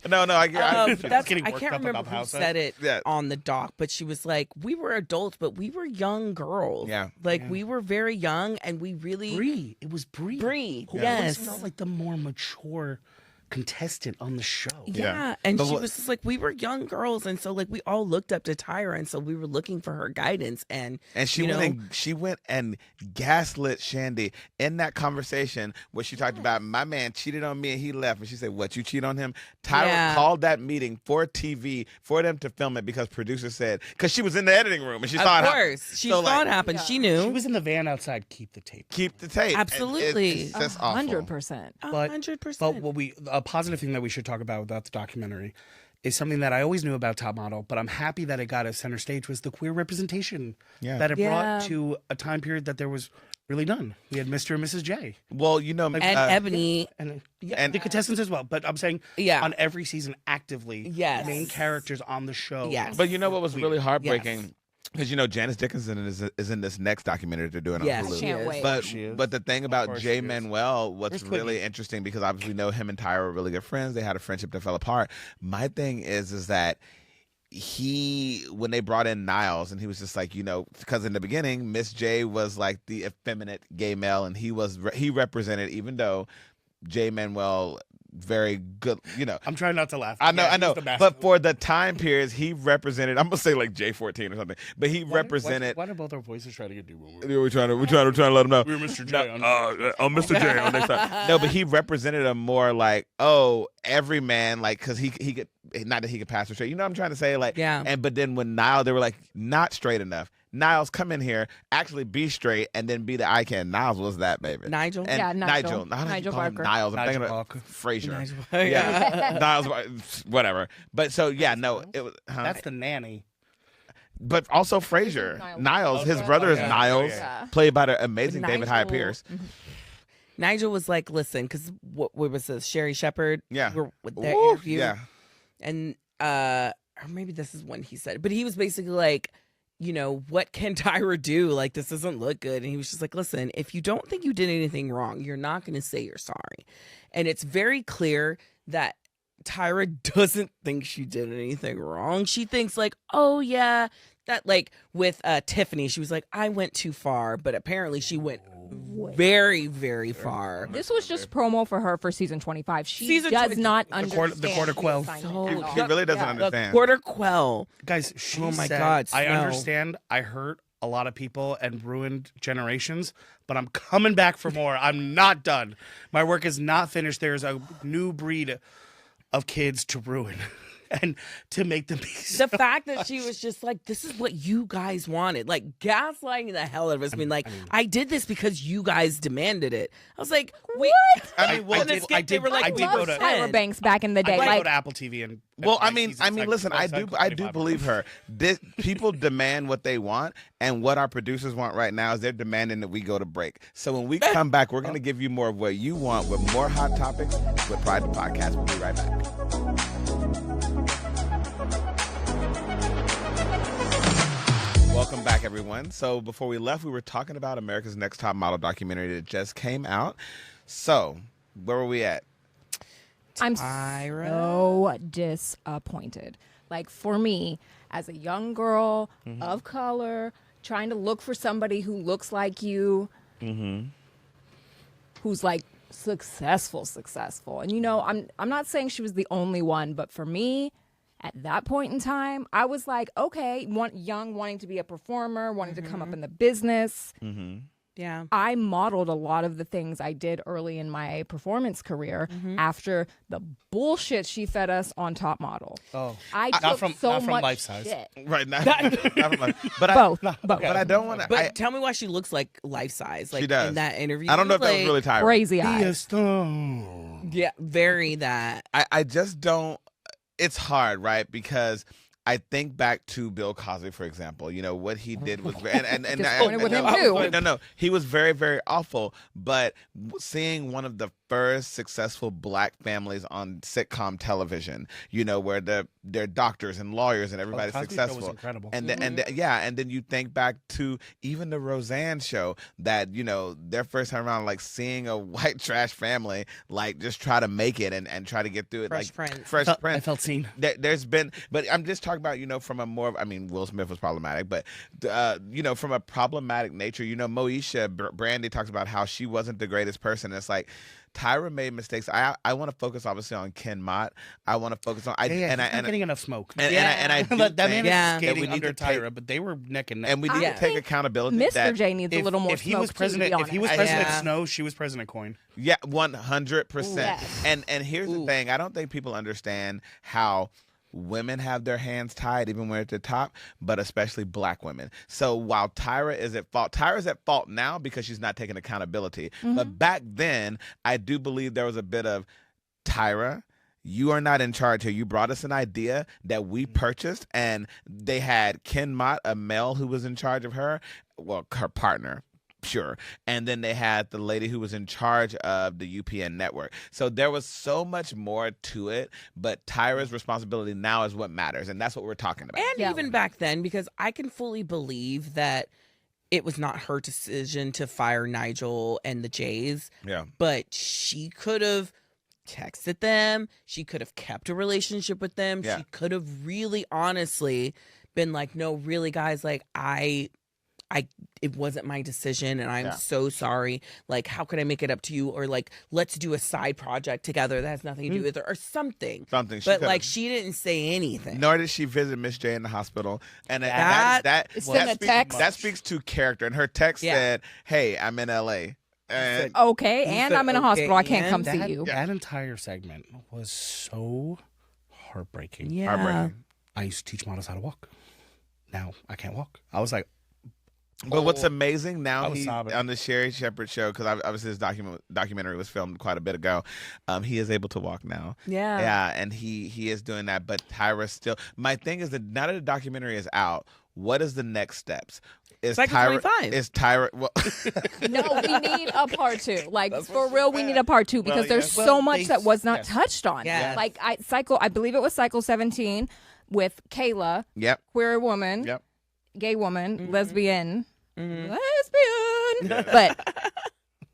No, I can't remember who said it on the doc, but she was like, "We were adults, but we were young girls. We were very young, and we really Bree. It was Bree. Who always felt like the more mature contestant on the show. Yeah. And she was just like, we were young girls, and so like we all looked up to Tyra, and so we were looking for her guidance, and she went and gaslit Shandy in that conversation where she talked about, my man cheated on me and he left, and she said, what, you cheat on him? Tyra called that meeting for TV for them to film it because producers said, because she was in the editing room and she saw it happen. She saw it happen. She knew. She was in the van outside. Keep the tape. Absolutely. It's just awful. 100%. 100%. But what a positive thing that we should talk about the documentary is something that I always knew about Top Model, but I'm happy that it got a center stage, was the queer representation that it brought to a time period that there was really none. We had Mr. and Mrs. J. Well, and Ebony. And the contestants as well. But I'm saying on every season actively, main characters on the show. Yes. But you know what was really heartbreaking? Because Janice Dickinson is in this next documentary they're doing on Hulu. Can't wait. But the thing about Jay Manuel, what's really interesting, because obviously we know him and Tyra were really good friends. They had a friendship that fell apart. My thing is that when they brought in Niles, and he was just like, because in the beginning Miss J was like the effeminate gay male, and he represented, even though Jay Manuel very good, I'm trying not to laugh. I know. But for the time periods, he represented, I'm gonna say like J14 or something, but he represented. Why do both our voices try to get dual? We're trying to let him know. We were Mr. J. On Mr. J on next time. No, but he represented a more like, every man, like, because he could, not that he could pass for straight. You know what I'm trying to say? Like, but then when Niall, they were like, not straight enough. Niles, come in here, actually be straight, and then be the eye can. Niles was that, baby. Nigel? And Nigel Parker. Barker. Niles. I'm thinking of Frasier. Niles, whatever. But so, it was. That's the nanny. But also Frasier. Niles, his brother is Niles, played by the amazing David Hyde Pierce. Mm-hmm. Nigel was like, listen, because what was this? Sherry Shepherd? Yeah. With their interview. Yeah. And, or maybe this is when he said it, but he was basically like, what can Tyra do? Like, this doesn't look good. And he was just like, listen, if you don't think you did anything wrong, you're not going to say you're sorry. And it's very clear that Tyra doesn't think she did anything wrong. She thinks like, oh yeah, that like with Tiffany, she was like, I went too far, but apparently she went very, very far. This was just promo for her for season 25. She does not understand the quarter quell. He really doesn't understand. The quarter quell. Guys, she oh my said, God, I understand. I hurt a lot of people and ruined generations, but I'm coming back for more. I'm not done. My work is not finished. There's a new breed of kids to ruin. And to make them be the fact that she was just like, this is what you guys wanted, like gaslighting the hell out of us, being like, I did this because you guys demanded it. I was like, what? I mean, I did go to Tyra Banks back in the day. I did go to Apple TV and. Well, I mean, listen, I do believe her. People demand what they want, and what our producers want right now is they're demanding that we go to break. So when we come back, we're going to give you more of what you want with more hot topics with Pride the Podcast. We'll be right back. Welcome back, everyone. So before we left, we were talking about America's Next Top Model documentary that just came out. So where were we at? I'm so disappointed. Like, for me, as a young girl of color, trying to look for somebody who looks like you, who's like successful. And I'm not saying she was the only one, but for me, At that point in time, I was like, okay, young, wanting to be a performer, wanting to come up in the business. Mm-hmm. Yeah. I modeled a lot of the things I did early in my performance career after the bullshit she fed us on Top Model. Oh, I not took from- so not from much Life Size. shit. Right now, Both. but I don't want to. But tell me why she looks like life size. Like She does. in that interview. I don't know if that was like, really Tyra. Crazy Be a eyes. stone. Yeah, very that. I just don't. It's hard, right? Because I think back to Bill Cosby, for example. You know what he did was, and Disappointed with him, too. No, he was very, very awful. But seeing one of the first successful black families on sitcom television, you know, where they're doctors and lawyers and everybody's Cosby Show was successful, incredible. and then you think back to even the Roseanne show, that you know their first time around, like seeing a white trash family like just try to make it and try to get through it. Fresh like Prince. Fresh I Prince. felt seen. There's been, but I'm just talking about, you know, from a more, I mean, Will Smith was problematic, but, you know, from a problematic nature, you know, Moesha Brandy talks about how she wasn't the greatest person. It's like, Tyra made mistakes. I want to focus obviously on Ken Mott. I want to focus on, He's not getting enough smoke. and I do that man think is that skating we need under to take, Tyra, but they were neck and neck. and we need to take accountability. Mr. that- J needs a little more if he smoke, was president, to be if he was honest. President Yeah. Snow, she was President Coin. Yeah, 100%. Yes. And here's the thing. I don't think people understand how women have their hands tied even when they're at the top, but especially black women. So while Tyra's at fault now because she's not taking accountability. But back then, I do believe there was a bit of, Tyra, you are not in charge here. You brought us an idea that we purchased, and they had Ken Mott, a male who was in charge of her, well, her partner. Sure. And then they had the lady who was in charge of the UPN network. So there was so much more to it, but Tyra's responsibility now is what matters. And that's what we're talking about. And Yeah. even back then, because I can fully believe that it was not her decision to fire Nigel and the Jays, Yeah. but she could have texted them. She could have kept a relationship with them. Yeah. She could have really honestly been like, no, really, guys, like it wasn't my decision and I'm so sorry. Like, how could I make it up to you? Or like, let's do a side project together that has nothing to do with it or something. Something. But like, she didn't say anything. Nor did she visit Miss J in the hospital. And It's in a text. that speaks to character. And her text Yeah. said, hey, I'm in LA. And Okay, He and said, I'm in a okay, hospital. I can't and come see you. That entire segment was so heartbreaking. Yeah. heartbreaking. I used to teach models how to walk. Now I can't walk. I was like, But what's amazing I now, was sobbing. on the Sherry Shepherd show, because obviously this documentary was filmed quite a bit ago, he is able to walk now. Yeah. Yeah, and he is doing that. But Tyra still. My thing is that now that the documentary is out, what is the next steps? Is Cycle Tyra? 25. Is Tyra? Well, No, we need a part two. Like, for real, we need a part two because there's so much that was not touched on. Yes. Like, I believe it was cycle 17 with Kayla, yep. queer woman, Yep. gay woman, lesbian. But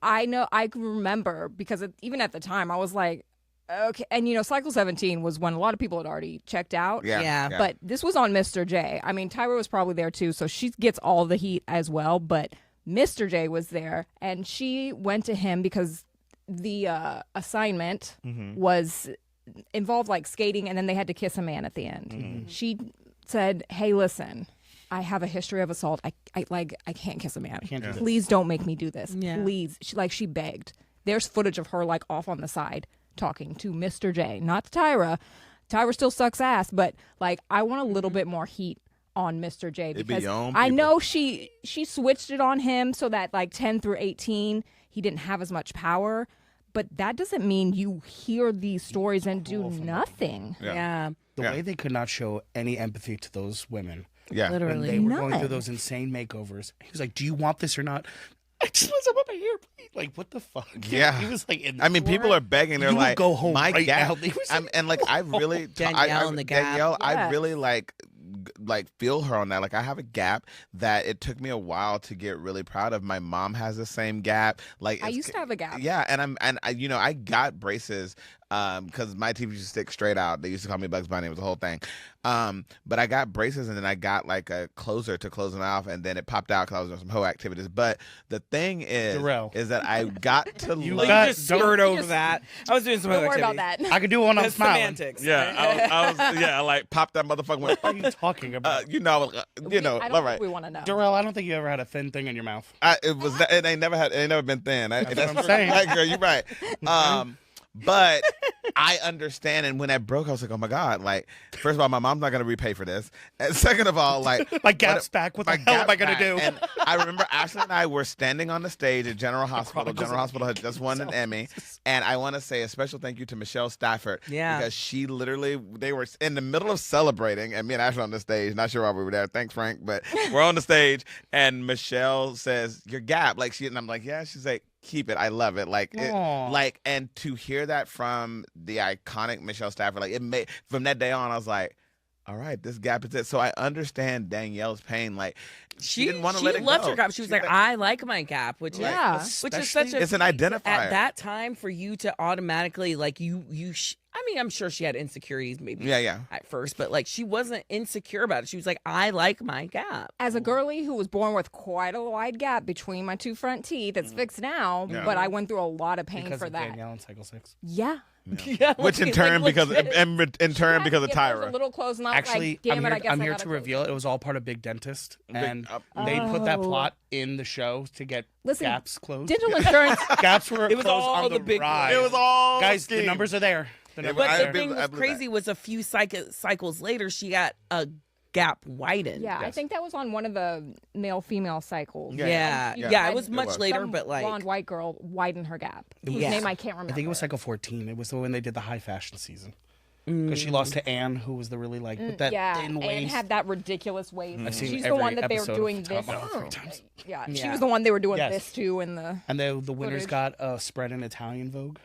I know, I can remember because even at the time I was like, okay. And, you know, cycle 17 was when a lot of people had already checked out. Yeah. Yeah. But this was on Mr. J. I mean, Tyra was probably there too, so she gets all the heat as well. But Mr. J was there, and she went to him because the assignment was involved like skating, and then they had to kiss a man at the end. She said, "Hey, listen, I have a history of assault. I can't kiss a man. can't do this. Please don't make me do this. Yeah. Please." She begged. There's footage of her like off on the side talking to Mr. J, not to Tyra. Tyra still sucks ass, but like I want a little bit more heat on Mr. J It'd be because your own I people. know she switched it on him so that like 10 through 18 he didn't have as much power, but that doesn't mean you hear these stories and do nothing. Yeah. the way they could not show any empathy to those women Yeah. when Literally. they were going None. through those insane makeovers. He was like, "Do you want this or not?" I just want some of my hair, please. Like, what the fuck? Yeah. He was like, in I mean, people are begging. They're You will like, go home my right gap. now. They were saying, And like, I really, Danielle and the gap. Danielle, I Yes. really like feel her on that. Like, I have a gap that it took me a while to get really proud of. My mom has the same gap. Like, I it's- used to have a gap. Yeah, and I got braces because my teeth used to stick straight out. They used to call me Bugs Bunny. It was the whole thing. But I got braces, and then I got like a closer to close them off, and then it popped out because I was doing some hoe activities. But the thing is that I got to You look. just skirt over that. I was doing some Don't other worry about activities. that. I could do one on That's smiling. semantics. Yeah, I like popped that motherfucker. Went, What are you talking about? I don't I right. think we want to know. Darrell, I don't think you ever had a thin thing in your mouth. It ain't never been thin. That's what I'm saying. Right, girl, you're right. But I understand, and when that broke, I was like, oh my God, like, first of all, my mom's not gonna repay for this. And second of all, like, My gap's back. What the hell am I gonna do? And I remember Ashley and I were standing on the stage at General Hospital. General Hospital had just won an Emmy. And I want to say a special thank you to Michelle Stafford. Yeah. Because they were in the middle of celebrating, and me and Ashley on the stage, not sure why we were there. Thanks, Frank. But we're on the stage, and Michelle says, your gap. And I'm like, yeah. She's like, keep it. I love it. And to hear that from the iconic Michelle Stafford, like, it made, from that day on, I was like, all right, this gap is it. So I understand Danielle's pain. Like, she didn't want to let it loved go. her gap. She was like, I like my gap, which Yeah. is such a it's an identifier. at that time for you to automatically like I mean, I'm sure she had insecurities maybe Yeah. at first, but like she wasn't insecure about it. She was like, I like my gap. As a girly who was born with quite a wide gap between my two front teeth, it's fixed now, Yeah. but I went through a lot of pain Because for of that. Danielle and Cycle 6. Yeah. Yeah, Which in like, turn, because legit. because of A Tyra. little close, and I was Actually, like, damn it, I guess I'm I here gotta to close reveal it was all part of Big Dentist, and Oh. they put that plot in the show to get Listen, gaps closed. Dental insurance. Gaps were It was closed all on the the big rise. It was all Guys, scheme. the numbers are there. The numbers But are the there. thing I was believe crazy was a few cycles later, she got a gap widened. Yeah, I Yes. think that was on one of the male-female cycles. Yeah. You It had was much was. later, some but like blonde white girl widened her gap. Whose Yeah. name I can't remember. I think it was Cycle 14. It was when they did the high fashion season. Because she lost to Anne, who was the really like with that yeah, thin and waist. had that ridiculous waist. I've seen She's the every one that they were episode doing of this. Top Model 3 times. Yeah, she Yeah. was the one they were doing Yes. this to in the. And the winners Footage. got a spread in Italian Vogue.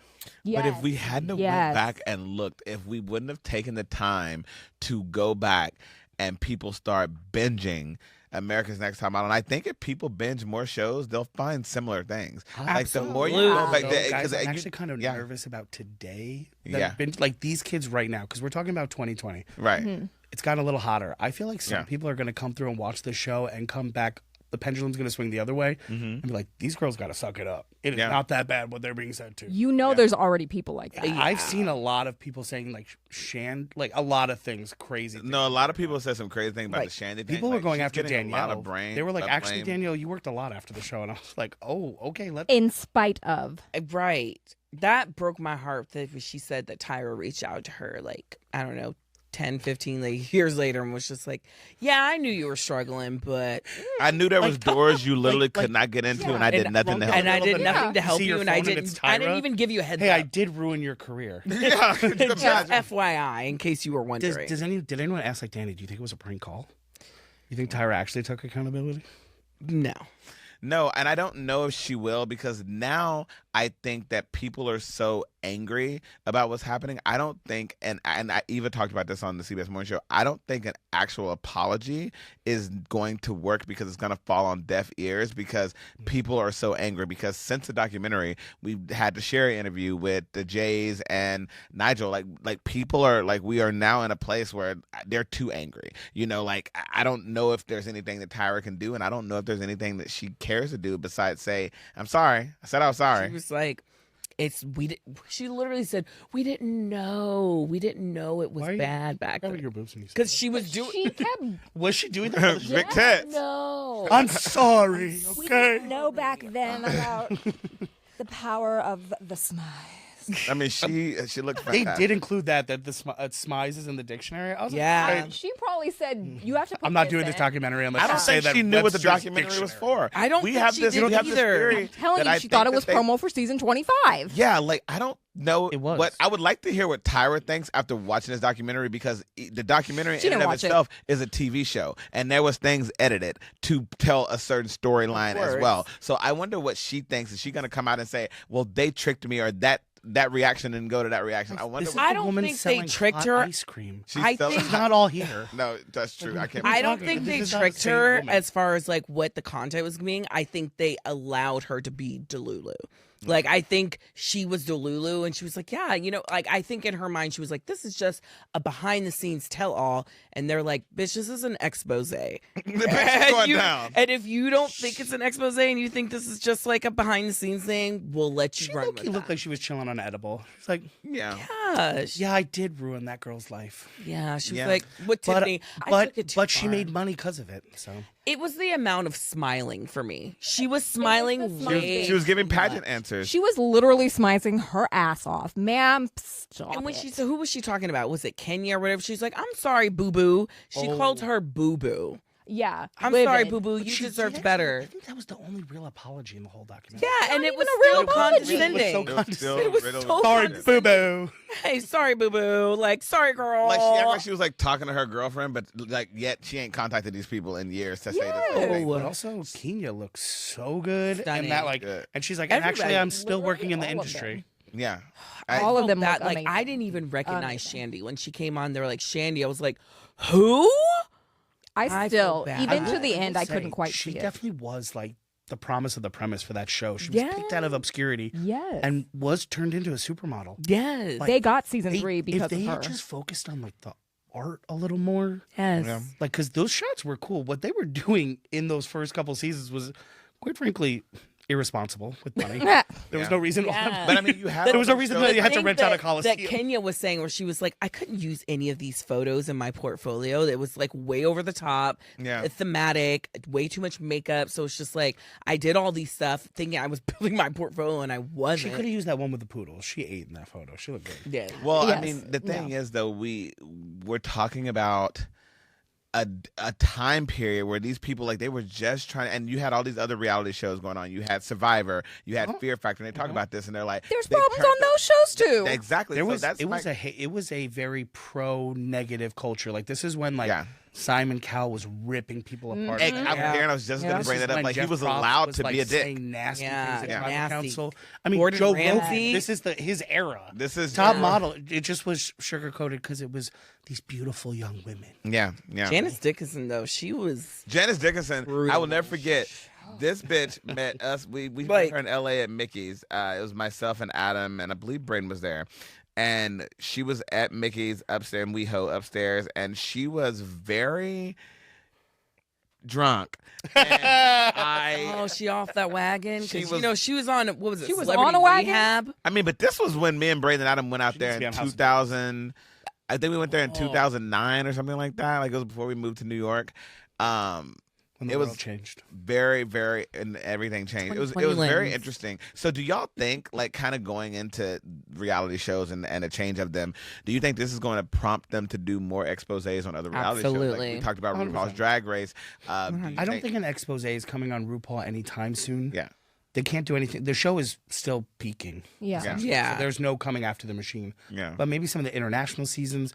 Yes. But if we hadn't have Yes. went back and looked, if we wouldn't have taken the time to go back and people start binging America's Next Top Model, and I think if people binge more shows, they'll find similar things. Like the more you go back, So, there, guys, I'm you- actually kind of yeah. nervous about today. That Yeah. like these kids right now, because we're talking about 2020. right. Mm-hmm. It's gotten a little hotter. I feel like some Yeah. people are going to come through and watch this show and come back. The pendulum's going to swing the other way and be like, these girls got to suck it up. It is Yeah. not that bad what they're being said to. You know, there's already people like that. I've seen a lot of people saying like like a lot of things crazy. No, a lot of people said some crazy things about Right. the Shandy thing. People were Like, going she's after getting Danielle. A lot of brain, they were like, actually, blame. Danielle, you worked a lot after the show, and I was like, oh, okay, let's. In spite of. right. That broke my heart that she said that Tyra reached out to her like, I don't know, 10, 15 years later and was just like, yeah, I knew you were struggling, but I knew there was doors you literally like- could not get into, yeah. and I did And- nothing to help. and I did Yeah. nothing to help See you, your and I phone and it's didn't Tyra? even give you a heads Hey, up. I did ruin your career. Yeah, Just FYI, in case you were wondering. Did anyone ask like Danny? Do you think it was a prank call? You think Tyra actually took accountability? No. No, and I don't know if she will, because now I think that people are so angry about what's happening. I don't think, and Eva talked about this on the CBS Morning Show, I don't think an actual apology is going to work, because it's going to fall on deaf ears, because people are so angry. Because since the documentary, we've had the Sherry interview with the Jays and Nigel. Like people are like, we are now in a place where they're too angry. You know, like I don't know if there's anything that Tyra can do, and I don't know if there's anything that she cares to do besides say, I'm sorry. I said I was sorry. She was like, she literally said, we didn't know it was Why are you- bad back Cover then. your boobs when you say Because she was doing. She kept. Was she doing that? Big tits. No. I'm sorry. We Okay. didn't know back then about the power of the smize. I mean, she looked They fantastic. did include that the smize is in the dictionary. I was Yeah. like, She probably said, you have to put I'm not doing this in. documentary unless I don't you say think that she knew what the Webster's documentary was dictionary. for. I don't we think have she this, did we have this either. theory I'm telling that you, I she thought think it was that they- promo for season 25. Yeah, like I don't know It was. what I would like to hear what Tyra thinks after watching this documentary, because the documentary She in and didn't of watch it. itself is a TV show, and there was things edited to tell a certain storyline as course. well. So I wonder what she thinks. Is she going to come out and say, "Well, they tricked me," or that reaction didn't go to that reaction? I wonder. This is What, I the don't woman think they selling tricked hot her. Ice cream. she's I selling- think- It's not all here. No, that's true. I can't. I don't talking- think they this is not tricked the same her woman. as far as like what the content was being. I think they allowed her to be Delulu. Like, I think she was Delulu, and she was like, yeah, like, I think in her mind, she was like, this is just a behind-the-scenes tell-all, and they're like, bitch, this is an expose. The bitch is going down. And if you don't think it's an expose and you think this is just like a behind-the-scenes thing, we'll let you run with She looked that. like she was chilling on edible. She's like, Yeah. yeah, I did ruin that girl's life. Yeah, she was Yeah. like, with Tiffany, I took it too she far. made money because of it. So It was the amount of smiling for me. She was smiling way She was giving too pageant much. answers. She was literally smiling her ass off. Ma'am, stop And when it. she said, who was she talking about? Was it Kenya or whatever? She's like, I'm sorry, boo boo. She called her boo boo. Yeah. I'm livid. sorry, boo boo. You She deserved did. better. I think that was the only real apology in the whole documentary. Yeah, and it even was a real still apology. condescending. It was so It was still It was riddled so with Sorry, bullshit. boo boo. Hey, sorry, boo boo. Like, sorry, girl. Like, she acted like she was like talking to her girlfriend, but like yet she ain't contacted these people in years to say this whole thing. Oh, But also, Kenya looks so good, Stunning. and that like, Good. and she's like, and actually, Everybody. I'm still working in the Literally all of industry. Yeah. All of them that, look like, amazing. I didn't even recognize Shandy when she came on. They were like, Shandy. I was like, who? I I still, feel bad. even I to the will end, I say, couldn't quite she see it. definitely was like the promise of the premise for that show. She was picked out of obscurity Yes. and was turned into a supermodel. Yes. Like, They got season 3 because if they of her. had just focused on like the art a little more, yes. Yeah. like because those shots were cool. What they were doing in those first couple seasons was, quite frankly, irresponsible with money. There was no reason. Yeah. But I mean, you have. There was no reason that you had to thing rent out a that Coliseum. Kenya was saying, where she was like, I couldn't use any of these photos in my portfolio. It was like way over the top, Yeah. thematic, way too much makeup. So it's just like I did all these stuff thinking I was building my portfolio, and I She wasn't. could have used that one with the poodle. She ate in that photo. She looked good. Yeah. Well, I Yes. mean, the thing No. is, though, we're talking about a time period where these people, like, they were just trying, and you had all these other reality shows going on. You had Survivor, you had Fear Factor, and they talk about this, and they're like, There's they problems turned on those shows too. Exactly. There So was that's it my- was a very pro negative culture. Like this is when like Yeah. Simon Cowell was ripping people apart. Egg- Darren, I was just going Yeah. to bring This that is up. when Like, he Jeff was Probst allowed was, to like, be a dick. saying nasty Yeah, things yeah. at tribal Nasty. council. I mean, Gordon Joe Ramsay. Rogan. This is his era. This is Top model. It just was sugar coated because it was these beautiful young women. Yeah, yeah. Janice Dickinson, though, she was. Janice Dickinson, Brutal. I will never forget. This bitch met us. We met Like- her in LA at Mickey's. It was myself and Adam, and I believe Braden was there. And she was at Mickey's upstairs, in WeHo upstairs, and she was very drunk. And Oh, she off that wagon? She Because, was- she was on, what was it? She was Celebrity on a wagon? Rehab? I mean, but this was when me and Braden and Adam went out She there needs to be in on House of 2000. I think we went there in Oh. 2009 or something like that. Like, it was before we moved to New York. When the It was- world changed. Very, very, and everything changed. It was 2020 very lens. interesting. So, do y'all think, like, kind of going into reality shows and a change of them, do you think this is going to prompt them to do more exposés on other reality shows? Like Absolutely. we talked about 100%. RuPaul's Drag Race. Do you I don't think an expose is coming on RuPaul anytime soon. Yeah. They can't do anything. The show is still peaking. Yeah. Yeah. So there's no coming after the machine. Yeah. But maybe some of the international seasons.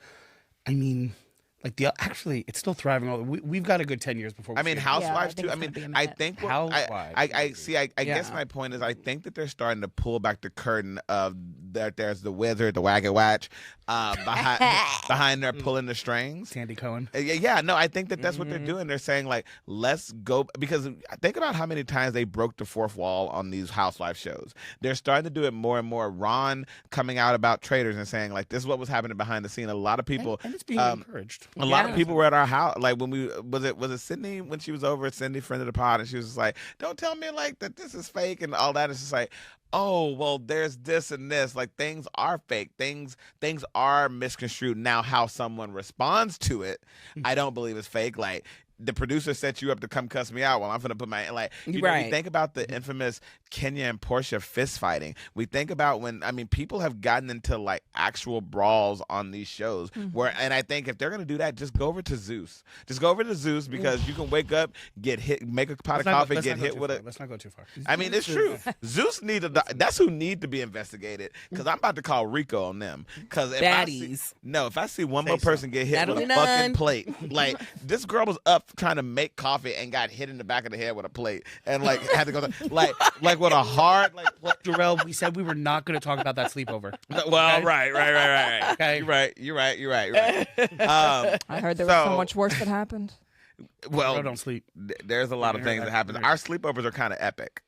I mean, like actually, it's still thriving. We've got a good 10 years before. I mean, see it. Housewives think too. I it's mean, gonna be a I minute. think Housewives. I see. I guess Yeah. my point is, I think that they're starting to pull back the curtain of that. There's the wizard, the wagga watch, behind there pulling the strings. Sandy Cohen. Yeah, no, I think that that's what they're doing. They're saying, like, let's go, because think about how many times they broke the fourth wall on these housewife shows. They're starting to do it more and more. Ron coming out about Traitors and saying, like, this is what was happening behind the scene. A lot of people, And it's being encouraged. a lot of Yeah. people were at our house. Like, when was it Sydney when she was over? Cindy, friend of the pod, and she was just like, don't tell me like that this is fake and all that. It's just like, oh, well, there's this and this. Like, things are fake. Things are misconstrued. Now, how someone responds to it, I don't believe is fake. Like, the producer set you up to come cuss me out. Well, I'm gonna put my, like, you know, we Right. think about the infamous Kenya and Portia fist fighting. We think about when, I mean, people have gotten into like actual brawls on these shows where, and I think if they're gonna do that, just go over to Zeus. Just go over to Zeus, because you can wake up, get hit, make a pot of coffee, get hit with a. Let's not go too far. I mean, it's true. Zeus need to. That's who need to be investigated. Because I'm about to call Rico on them. Because if Baddies. I see one more person get hit That'll with a be fucking none. plate. Like, this girl was up trying to make coffee and got hit in the back of the head with a plate, and like had to go like with a hard like. Jarrell, we said we were not going to talk about that sleepover. Well, Okay. right. Okay. You're right. I heard there was so So- much worse that happened. Well, Jarrell don't sleep. there's a lot of Heard things that. that happen. Heard. Our sleepovers are kind of epic.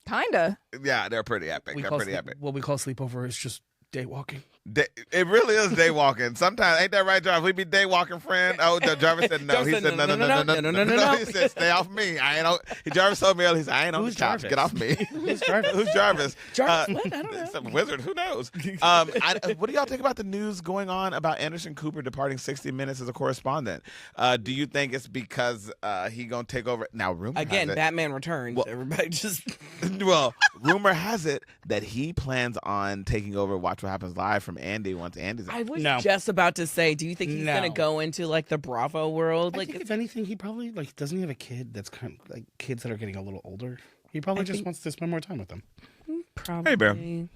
Kinda. Yeah, they're pretty epic. They're pretty epic. What we call sleepover is just day walking. It really is day walking. Sometimes, ain't that right, Jarvis? We be day walking, friend. Oh, Jarvis said no. He said no. He said stay off me. I ain't on. Jarvis told me earlier. He said I ain't on the couch. Get off me. Who's Jarvis? Who's Jarvis? Jarvis, what? I don't know. Some wizard. Who knows? What do y'all think about the news going on about Anderson Cooper departing 60 Minutes as a correspondent? Do you think it's because he gonna take over now? Rumor Again, has it, Batman Returns. Well- Everybody just well, rumor has it that he plans on taking over Watch What Happens Live from Andy once Andy's. I was No. just about to say, do you think he's No. gonna go into like the Bravo world? I Like, think if anything, he probably doesn't he have a kid that's kind of like kids that are getting a little older. He probably just wants to spend more time with them. probably. Hey, Bear. I mean,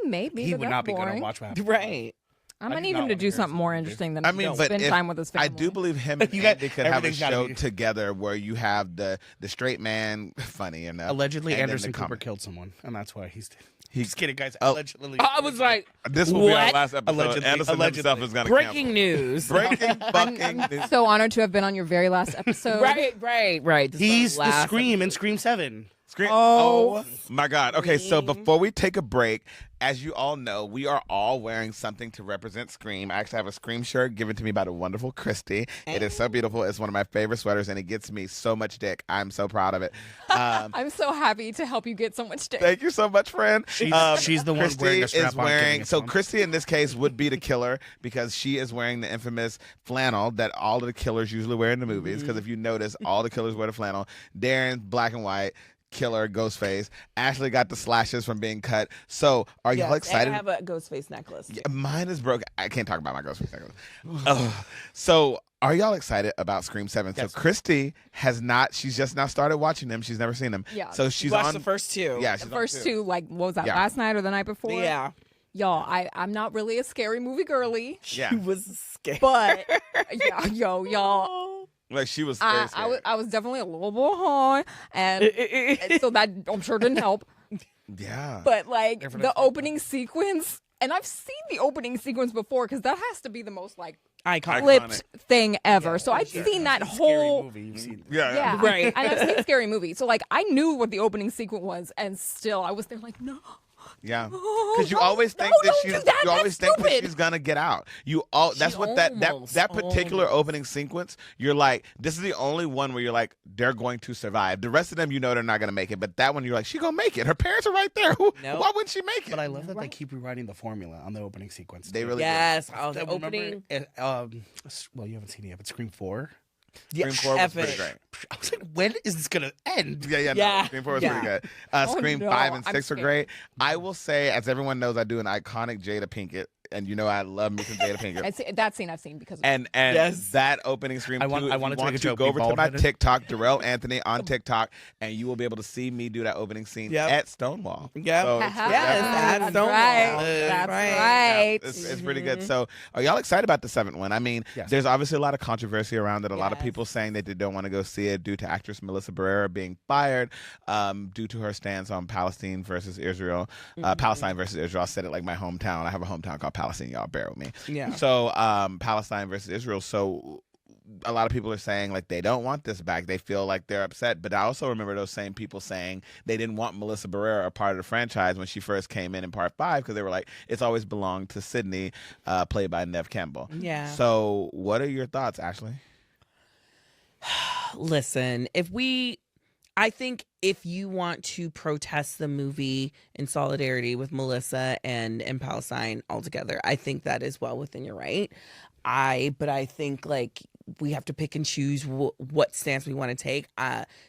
maybe. He but would that's not be boring. good on Watch What Happens. Right. I I might do need not him to wanna do hear something more something. interesting than I mean, but spend if- time with his family. I do believe him and You got- Andy could have a everything's gotta show be- together where you have the straight man, funny enough. Allegedly, and then Anderson the Cooper comic. killed someone, and that's why he's. He- Just kidding, guys. Oh. Allegedly. I was like, This will be our What? last episode. Allegedly. Anderson himself is going to breaking news. Breaking fucking news. So honored to have been on your very last episode. Right. This is He's our the last Scream in Scream 7. Scream. Oh. My God. Okay, so before we take a break, as you all know, we are all wearing something to represent Scream. I actually have a Scream shirt given to me by the wonderful Christi. It is so beautiful. It's one of my favorite sweaters, and it gets me so much dick. I'm so proud of it. I'm so happy to help you get so much dick. Thank you so much, friend. She's the one Christi wearing a is strap-on wearing. getting it So from. Christi in this case would be the killer because she is wearing the infamous flannel that all of the killers usually wear in the movies. Because if you notice, all the killers wear the flannel. Darren, black and white. Killer, Ghostface. Ashley got the slashes from being cut. So, are y'all excited? I have a Ghostface necklace. Yeah, mine is broke. I can't talk about my Ghostface necklace. Ugh. So, are y'all excited about Scream 7? Yes. So, Christy has not. She's just now started watching them. She's never seen them. Yeah. So she's Watched on the first two. Yeah, she's The first two, like, what was that, Yeah. last night or the night before? Yeah. Y'all, I'm not really a scary movie girly, Yeah. She was scared. but yeah, y'all, Like she was. Very scared. I was definitely a little bit high, and so that I'm sure didn't help. Yeah. But like There for the next opening sequence, and I've seen the opening sequence before because that has to be the most like Iconic. flipped thing ever. So I've seen that Scary whole. movie you've seen. Yeah. Yeah, Right. And I've seen Scary Movie, so like I knew what the opening sequence was, and still I was there like, no, Yeah. Oh, Because you no, always think no, that don't she's. do that. You always That's think that stupid. she's gonna get out. You all. That's She what that almost, particular almost. opening sequence. You're like, this is the only one where you're like, they're going to survive. The rest of them, you know, they're not gonna make it. But that one, you're like, she gonna make it. Her parents are right there. Who? Nope. Why wouldn't she make it? But I love that they keep rewriting the formula on the opening sequence. They too. really. Yes. Oh, the Remember, opening. well, you haven't seen it yet, but Scream 4. Yeah. Scream 4 was pretty Epic. great. I was like, when is this going to end? Yeah. Yeah. No, Scream 4 was Yeah. pretty good. Oh, Scream no, 5 and I'm 6 were scared. great. I will say, as everyone knows, I do an iconic Jada Pinkett, and you know I love me some Jada Pinkett. That scene I've seen because of And Yes. that opening Scream 2, I want if you to make a want joke, go be over to my bald-headed. TikTok, Darrell Anthony on TikTok, and you will be able to see me do that opening scene Yep. at Stonewall. Yep. So Yes, that's- that's Stonewall. right. That's That's right. right. It's pretty good. So, are y'all excited about the 7th one? I mean, Yes. there's obviously a lot of controversy around it. A lot of Yes. people saying that they don't want to go see it due to actress Melissa Barrera being fired due to her stance on Palestine versus Israel. Palestine versus Israel. I said it like my hometown. I have a hometown called Palestine. Y'all bear with me. Yeah. So, Palestine versus Israel. So, a lot of people are saying like they don't want this back. They feel like they're upset. But I also remember those same people saying they didn't want Melissa Barrera a part of the franchise when she first came in part 5 because they were like, it's always belonged to Sydney, played by Neve Campbell. Yeah. So, what are your thoughts, Ashley? Listen, I think if you want to protest the movie in solidarity with Melissa and Palestine altogether, I think that is well within your right. But I think like we have to pick and choose what stance we want to take.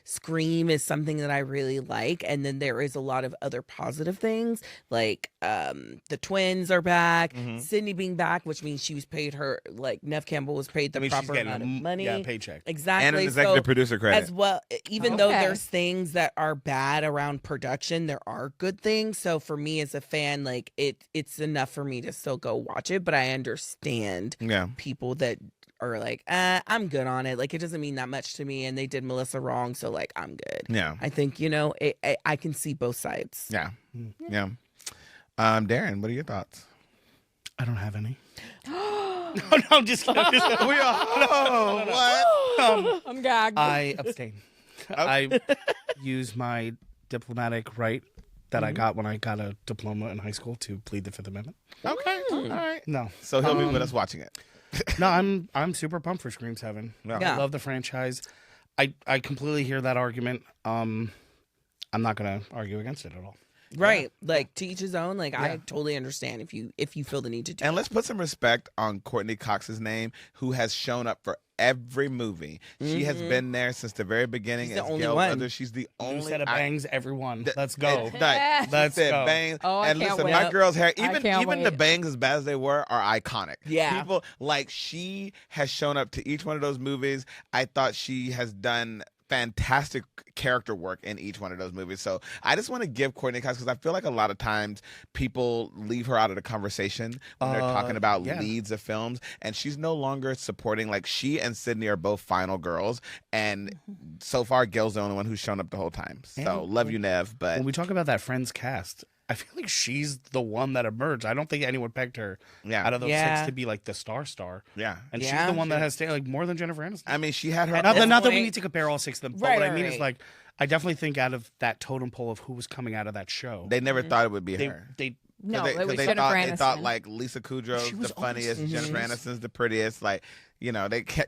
Scream is something that I really like, and then there is a lot of other positive things, like the twins are back, Sydney being back, which means she was paid her like Neve Campbell was paid the she's proper getting amount of money, Yeah, paycheck. exactly, And an executive producer credit. as well. Even though Okay. there's things that are bad around production, there are good things. So for me as a fan, like it's enough for me to still go watch it. But I understand Yeah. people that are like, I'm good on it. Like it doesn't mean that much to me, and they did Melissa wrong, so like I'm good. Yeah. I think I can see both sides. Yeah. Yeah. Darren, what are your thoughts? I don't have any. No, I'm just kidding. We are. What? I'm gagged. I abstain. I use my diplomatic right that I got when I got a diploma in high school to plead the Fifth Amendment. Okay, all right. No. So he'll be with us watching it. No, I'm super pumped for Scream's Heaven. Yeah. I love the franchise. I completely hear that argument. I'm not going to argue against it at all. Right. Like, to each his own. Like, I totally understand if you feel the need to do And it. let's put some respect on Courtney Cox's name, who has shown up for every movie. She has been there since the very beginning. She's the as only Gail one. Weathers. She's the New only set of bangs, everyone. Let's go. Let's Let's go. Bangs. Oh, I and can't listen, wait. my girl's hair, I even can't the wait. bangs, as bad as they were, are iconic. Yeah. People, like, she has shown up to each one of those movies. I thought she has done fantastic character work in each one of those movies. So I just want to give Courtney Cox, because I feel like a lot of times people leave her out of the conversation when they're talking about leads of films, and she's no longer supporting. Like, she and Sydney are both final girls, and so far Gail's the only one who's shown up the whole time. So love you, Nev, but When we talk about that Friends cast, I feel like she's the one that emerged. I don't think anyone pegged her out of those six to be like the star. yeah. And she's the one that has stayed like more than Jennifer Aniston. I mean, she had her. Not that we point- need to compare all six of them, but Right, what I right, mean right. is, like, I definitely think out of that totem pole of who was coming out of that show, They never thought it would be they, her. they No, they, it was 'cause Jennifer thought, Aniston. They thought like Lisa Kudrow's She was the funniest, always- Jennifer Aniston's the prettiest. Like,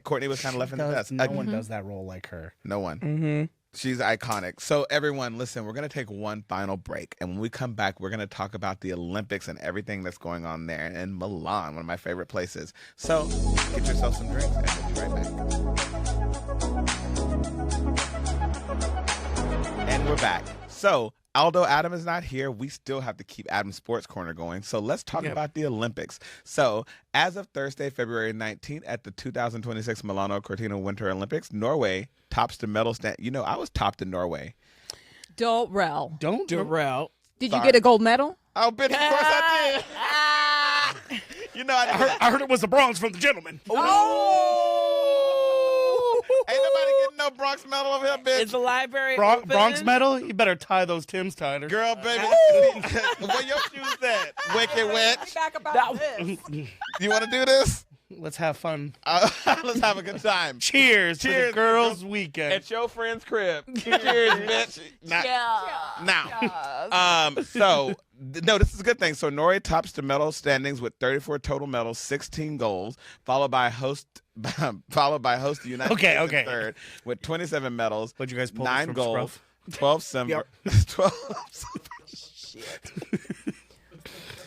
Courtney was kind of left in the dust. no one does that role like her. No one. She's iconic. So everyone, listen, we're going to take one final break. And when we come back, we're going to talk about the Olympics and everything that's going on there in Milan, one of my favorite places. So get yourself some drinks and we'll be right back. And we're back. So although Adam is not here, we still have to keep Adam's Sports Corner going. So let's talk about the Olympics. So as of Thursday, February 19th, at the 2026 Milano Cortina Winter Olympics, Norway tops the medal stand. You know, I was topped in Norway. Darrell. Don't Darrell. Did you get a gold medal? Oh, bitch, of course I did. You know, I heard it was the bronze from the gentleman. Ain't nobody getting no Bronx medal over here, bitch. Is the library Bronx open? medal? You better tie those Tims tighter. Girl, baby. Where your shoes at? Wicked witch. Back about this. You want to do this? Let's have fun. Let's have a good time. Cheers to Cheers, the girls' weekend. At your friend's crib. Cheers, bitch. Now, no, this is a good thing. So Norway tops the medal standings with 34 total medals, 16 goals, followed by host the United States in third with 27 medals, What'd you guys pull 9 from goals, Scruff? 12 silver, 12.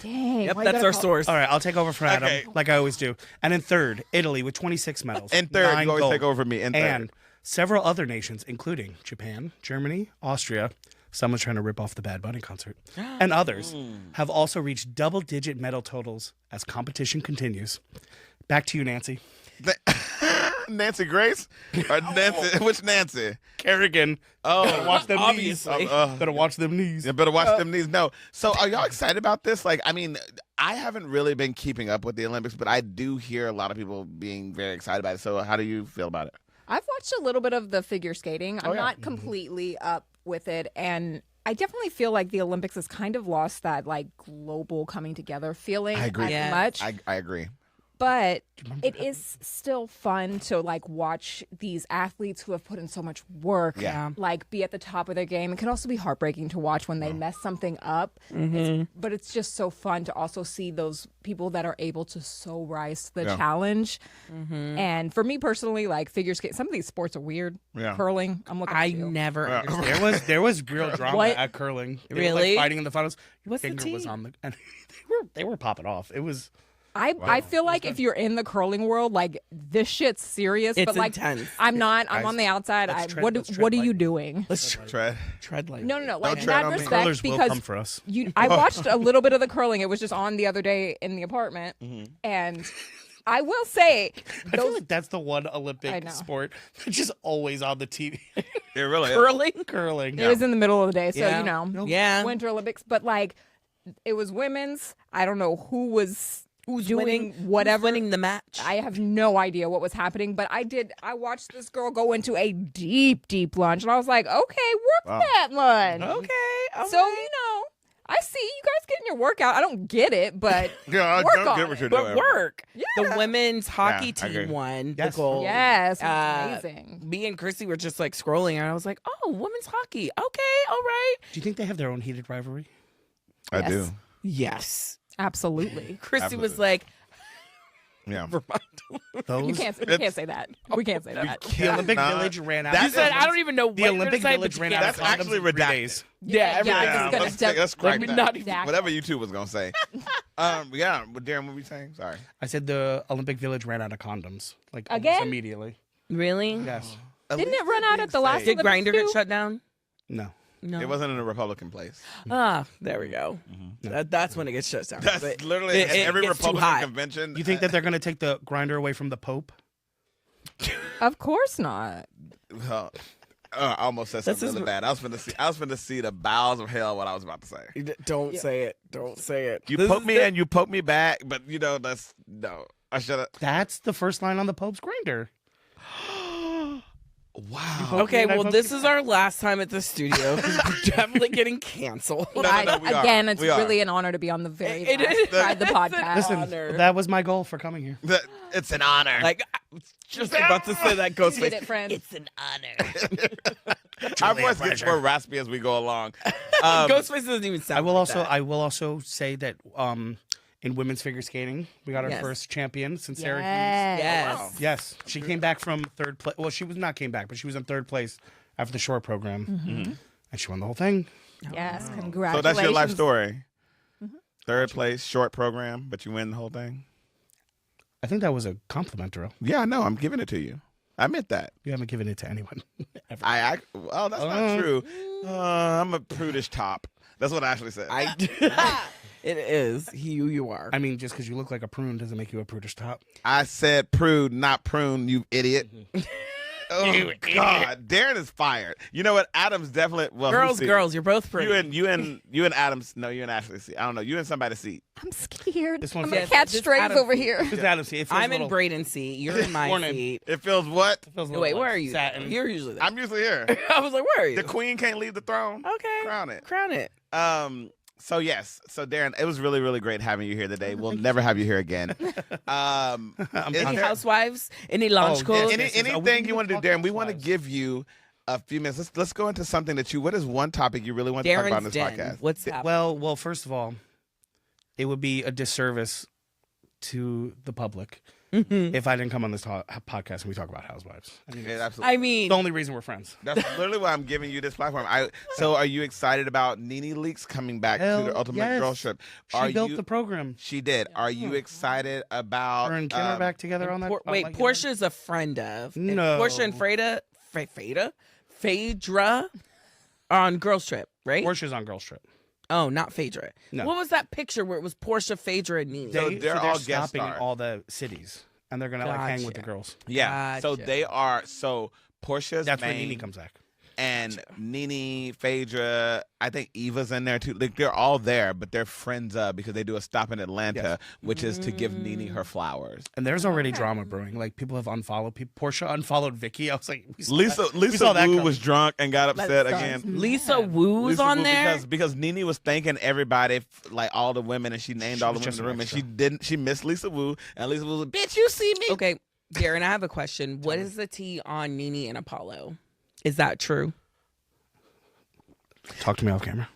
Dang. Yep, why you that's gotta our call- source. All right, I'll take over for Adam, Okay. like I always do. And in third, Italy with 26 medals. In third, 9 you always gold. take over for me. In third. And several other nations, including Japan, Germany, Austria, someone's trying to rip off the Bad Bunny concert, and others, have also reached double-digit medal totals as competition continues. Back to you, Nancy. Nancy Grace? Or Nancy? Which Nancy? Kerrigan. Oh, Watch them obviously. knees. Better watch them knees. You better watch them knees. No. So are y'all excited about this? Like, I mean, I haven't really been keeping up with the Olympics, but I do hear a lot of people being very excited about it. So how do you feel about it? I've watched a little bit of the figure skating. I'm not completely up with it. And I definitely feel like the Olympics has kind of lost that like global coming together feeling I agree. as Yeah. much. I agree. But it is still fun to like watch these athletes who have put in so much work, Yeah. like be at the top of their game. It can also be heartbreaking to watch when they mess something up. But it's just so fun to also see those people that are able to so rise to the challenge. And for me personally, like figure skate, some of these sports are weird. Yeah. Curling, I'm looking I at you. never understood. There was real drama What? at curling. They were, Really? like, fighting in the finals. What's the Finger was team? on the and they were popping off. It was I feel like if you're in the curling world, like this shit's serious. It's but like intense. I'm not. I'm Guys, on the outside. let's tread- What let's tread are you lightly. doing? Let's Tread. like No. Like in tread that on me. respect, Curlers will because come for us. I watched a little bit of the curling. It was just on the other day in the apartment, and I will say, I feel those like that's the one I Olympic know. sport that's just always on the TV. It really is. curling. Curling. it was in the middle of the day, so Yeah. you know, Yeah. Winter Olympics. But like, it was women's. I don't know who's doing winning whatever. Who's winning the match? I have no idea what was happening, but I watched this girl go into a deep lunge, and I was like, okay, work that lunge. Okay. So, you know, I see you guys getting your workout. I don't get it, but Yeah, I work don't on get what it. you're But doing. work. Yeah. The women's hockey I agree. team won Yes. the gold. Yes, it was Uh, amazing. Me and Christy were just like scrolling, and I was like, "Oh, women's hockey. Okay, all right." Do you think they have their own heated rivalry? I Yes. do. Yes. Absolutely. Christy was Absolutely. like, Yeah. Those You can't say that. We can't say that. the Olympic Nah. Village ran out. That "You is- said I don't even know what the you're gonna Olympic say, Village but ran you out. can't of That's condoms actually in 3 redacted. days. Yeah, Yeah, everybody- I'm just gonna let's crack me that. not even- Whatever you two was gonna say. Yeah, but Darren, what were you saying? Sorry. I said the Olympic Village ran out of condoms, like almost Again? immediately. Really? Yes. Didn't it run out at the last Did Olympics Grinder get too? shut down? No. No. It wasn't in a Republican place. Ah, there we go. That's when it gets shut down. That's But literally it every gets too Republican hot. convention. You think that they're going to take the grinder away from the Pope? Of course not. I almost said This something is- really bad. I was finna see the bowels of hell. What I was about to say. Don't say it. Don't say it. You This poke is me the- and you poke me back, but that's no. I should have. That's the first line on the Pope's grinder. Wow. Okay, And I well, poke this you is our last time at the studio because we're definitely getting canceled. No, we are. Again, it's We are. really an honor to be on the very It last is. side of the podcast. Listen, honor. that was my goal for coming here. It's an honor. Like, I was just about to say that ghost You did face. it, friend. It's an honor. Our voice gets more raspy as we go along. Ghostface doesn't even sound. I will also say that in women's figure skating, we got our Yes. first champion since Syracuse. Yes. Yes, she came back from third place. Well, she was not came back, but she was in third place after the short program, and she won the whole thing. Yes, So congratulations. that's your life story. Third place, short program, but you win the whole thing. I think that was a compliment, Darrell. Yeah, I know. I'm giving it to you. I meant that. You haven't given it to anyone. Ever. Well, that's not true. I'm a prudish top. That's what I actually said. It is you are. I mean, just because you look like a prune doesn't make you a prudish top. I said prude, not prune, you idiot. Oh, God. Darren is fired. You know what? Adam's definitely. Well, girls, you're both pretty. You and Adam's. No, you and Ashley see. I don't know. You and somebody see. I'm scared. This one's I'm gonna yes, catch this strays Adam- over here. Just Adam, see, it feels I'm a little, in Braden's seat. You're in my Morning. seat. It feels what? it feels a little Wait, like where are you? Satin. You're usually there. I'm usually here. I was like, where are you? The queen can't leave the throne. Okay. Crown it. Crown it. So yes. So Darren, it was really, really great having you here today. We'll never have you here again. Is Any there- housewives? Any launch yes, calls? yes, yes. We anything need you to want to do, talk Darren? We want to housewives. give you a few minutes. Let's go into something that you. What is one topic you really want to talk about in Darren's this den. podcast? What's that? Well, first of all, it would be a disservice to the public if I didn't come on this podcast and we talk about housewives. I mean, Yeah, it's absolutely. I mean, the only reason we're friends. That's literally why I'm giving you this platform. So are you excited about Nene Leakes coming back Hell, to the Ultimate yes. Girl Trip? She built the program. She did. Are you excited about Her and Kim are back together on that. wait, like, Portia's a friend of. And No. Portia and Phaedra are on Girls Trip, right? Portia's on Girls Trip. Oh, not Phaedra. No. What was that picture where it was Portia, Phaedra, and Nene? So they're all guest stopping in stars. all the cities, and they're gonna like hang with the Gotcha. girls. Yeah. So Gotcha. they are. So Portia's That's where main, Nene comes back. and Nene, Phaedra, I think Eva's in there too. Like they're all there, but they're friends because they do a stop in Atlanta, Yes. which is to give Nene her flowers. And there's already drama brewing. Like people have unfollowed. Portia unfollowed Vicky. I was like, we saw Lisa that. We Lisa saw that Wu coming. was drunk and got upset again. Lisa Wu's Lisa on Wu, there. because Nene was thanking everybody, like all the women, and she named She all the was women in just the an room, and extra. she didn't. She missed Lisa Wu, and Lisa Wu was like, "Bitch, you see me?" Okay, Darren, I have a question. What is the tea on Nene and Apollo? Is that true? Talk to me off camera.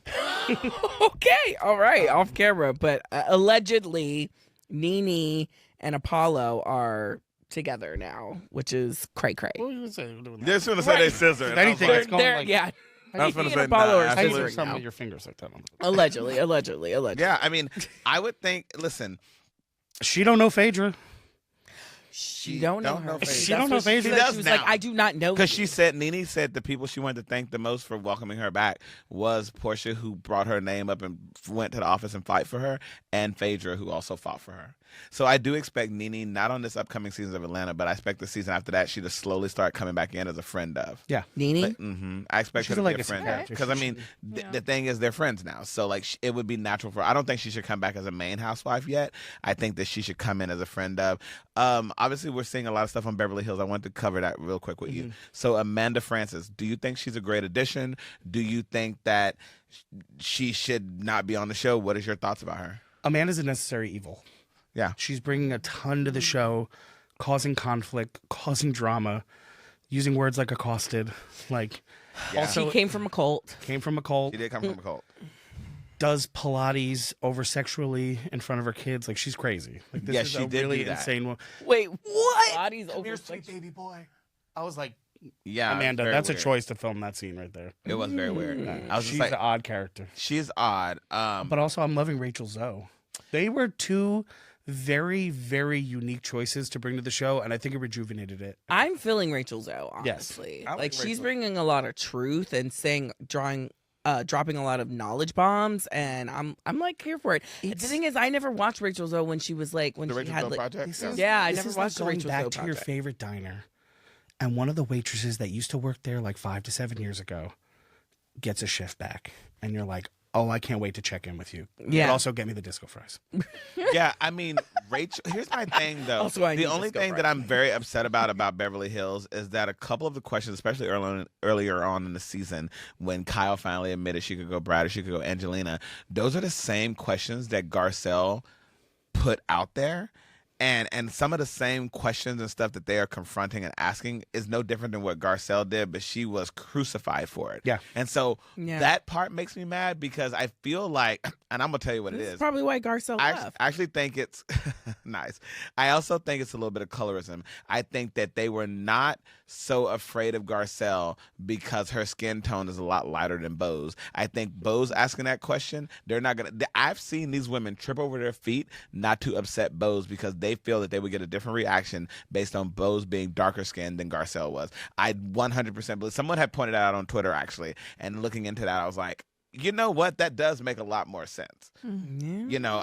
Okay, all right, off camera. But allegedly, Nene and Apollo are together now, which is cray cray. What were you gonna say? They're just gonna say they scissored. I was Anything like, that's going like. Yeah, I was Nene gonna and say, Apollo nah, are How you do scissoring something now. with your fingers like that? Allegedly. yeah, I mean, I would think. Listen, She don't know Phaedra. She don't know her. Phaedra. She don't know Phaedra. She She does was now. like, I do not know. because you. she said Nene said the people she wanted to thank the most for welcoming her back was Portia, who brought her name up and went to the office and fight for her, and Phaedra, who also fought for her. So I do expect Nene, not on this upcoming season of Atlanta, but I expect the season after that she to slowly start coming back in as a friend of. Yeah. Nene. I expect She's her a to be a legacy friend character. because I mean the thing is they're friends now, so like it would be natural for. I don't think she should come back as a main housewife yet. I think that she should come in as a friend of. obviously we're seeing a lot of stuff on Beverly Hills. I wanted to cover that real quick with you. So Amanda Francis, do you think she's a great addition? Do you think that she should not be on the show? What is your thoughts about her? Amanda's a necessary evil. Yeah. She's bringing a ton to the show, causing conflict, causing drama, using words like accosted. Like, also She came from a cult. came from a cult, She did come from a cult. does Pilates over sexually in front of her kids. Like, she's crazy. Like, this Yes, is she a did really do that. insane one. Wait, what? Bodies Come over here, sweet baby boy. I was like, Yeah. Amanda, very that's weird. a choice to film that scene right there. It was very weird. I was She's just like, an odd character. she's odd. But also, I'm loving Rachel Zoe. They were two very, very unique choices to bring to the show, and I think it rejuvenated it. I'm feeling Rachel Zoe, Yes. honestly. I like Like she's Rachel. bringing a lot of truth and dropping a lot of knowledge bombs, and I'm like here for it. The thing is, I never watched Rachel Zoe when she was like when The she Rachel had Zoe like Project? This Yeah. is- Yeah, I this never is watched the like Rachel going Zoe back to your Project. favorite diner, and one of the waitresses that used to work there like 5 to 7 years ago gets a shift back, and you're like, oh, I can't wait to check in with you. Yeah. But also get me the disco fries. Yeah, I mean, Rachel. Here's my thing, though. Also, I the need only disco thing fries. that I'm very upset about Beverly Hills is that a couple of the questions, especially earlier on in the season, when Kyle finally admitted she could go Brad or she could go Angelina, those are the same questions that Garcelle put out there. And some of the same questions and stuff that they are confronting and asking is no different than what Garcelle did, but she was crucified for it. Yeah. And so Yeah. that part makes me mad because I feel like, and I'm going to tell you what This it is is. probably why Garcelle I left. actually think it's nice. I also think it's a little bit of colorism. I think that they were not so afraid of Garcelle because her skin tone is a lot lighter than Beau's. I think Beau's asking that question, they're not going to. I've seen these women trip over their feet not to upset Beau's because they feel that they would get a different reaction based on Beau's being darker skinned than Garcelle was. I 100% believe. Someone had pointed out on Twitter, actually, and looking into that, I was like, you know what? That does make a lot more sense. You know,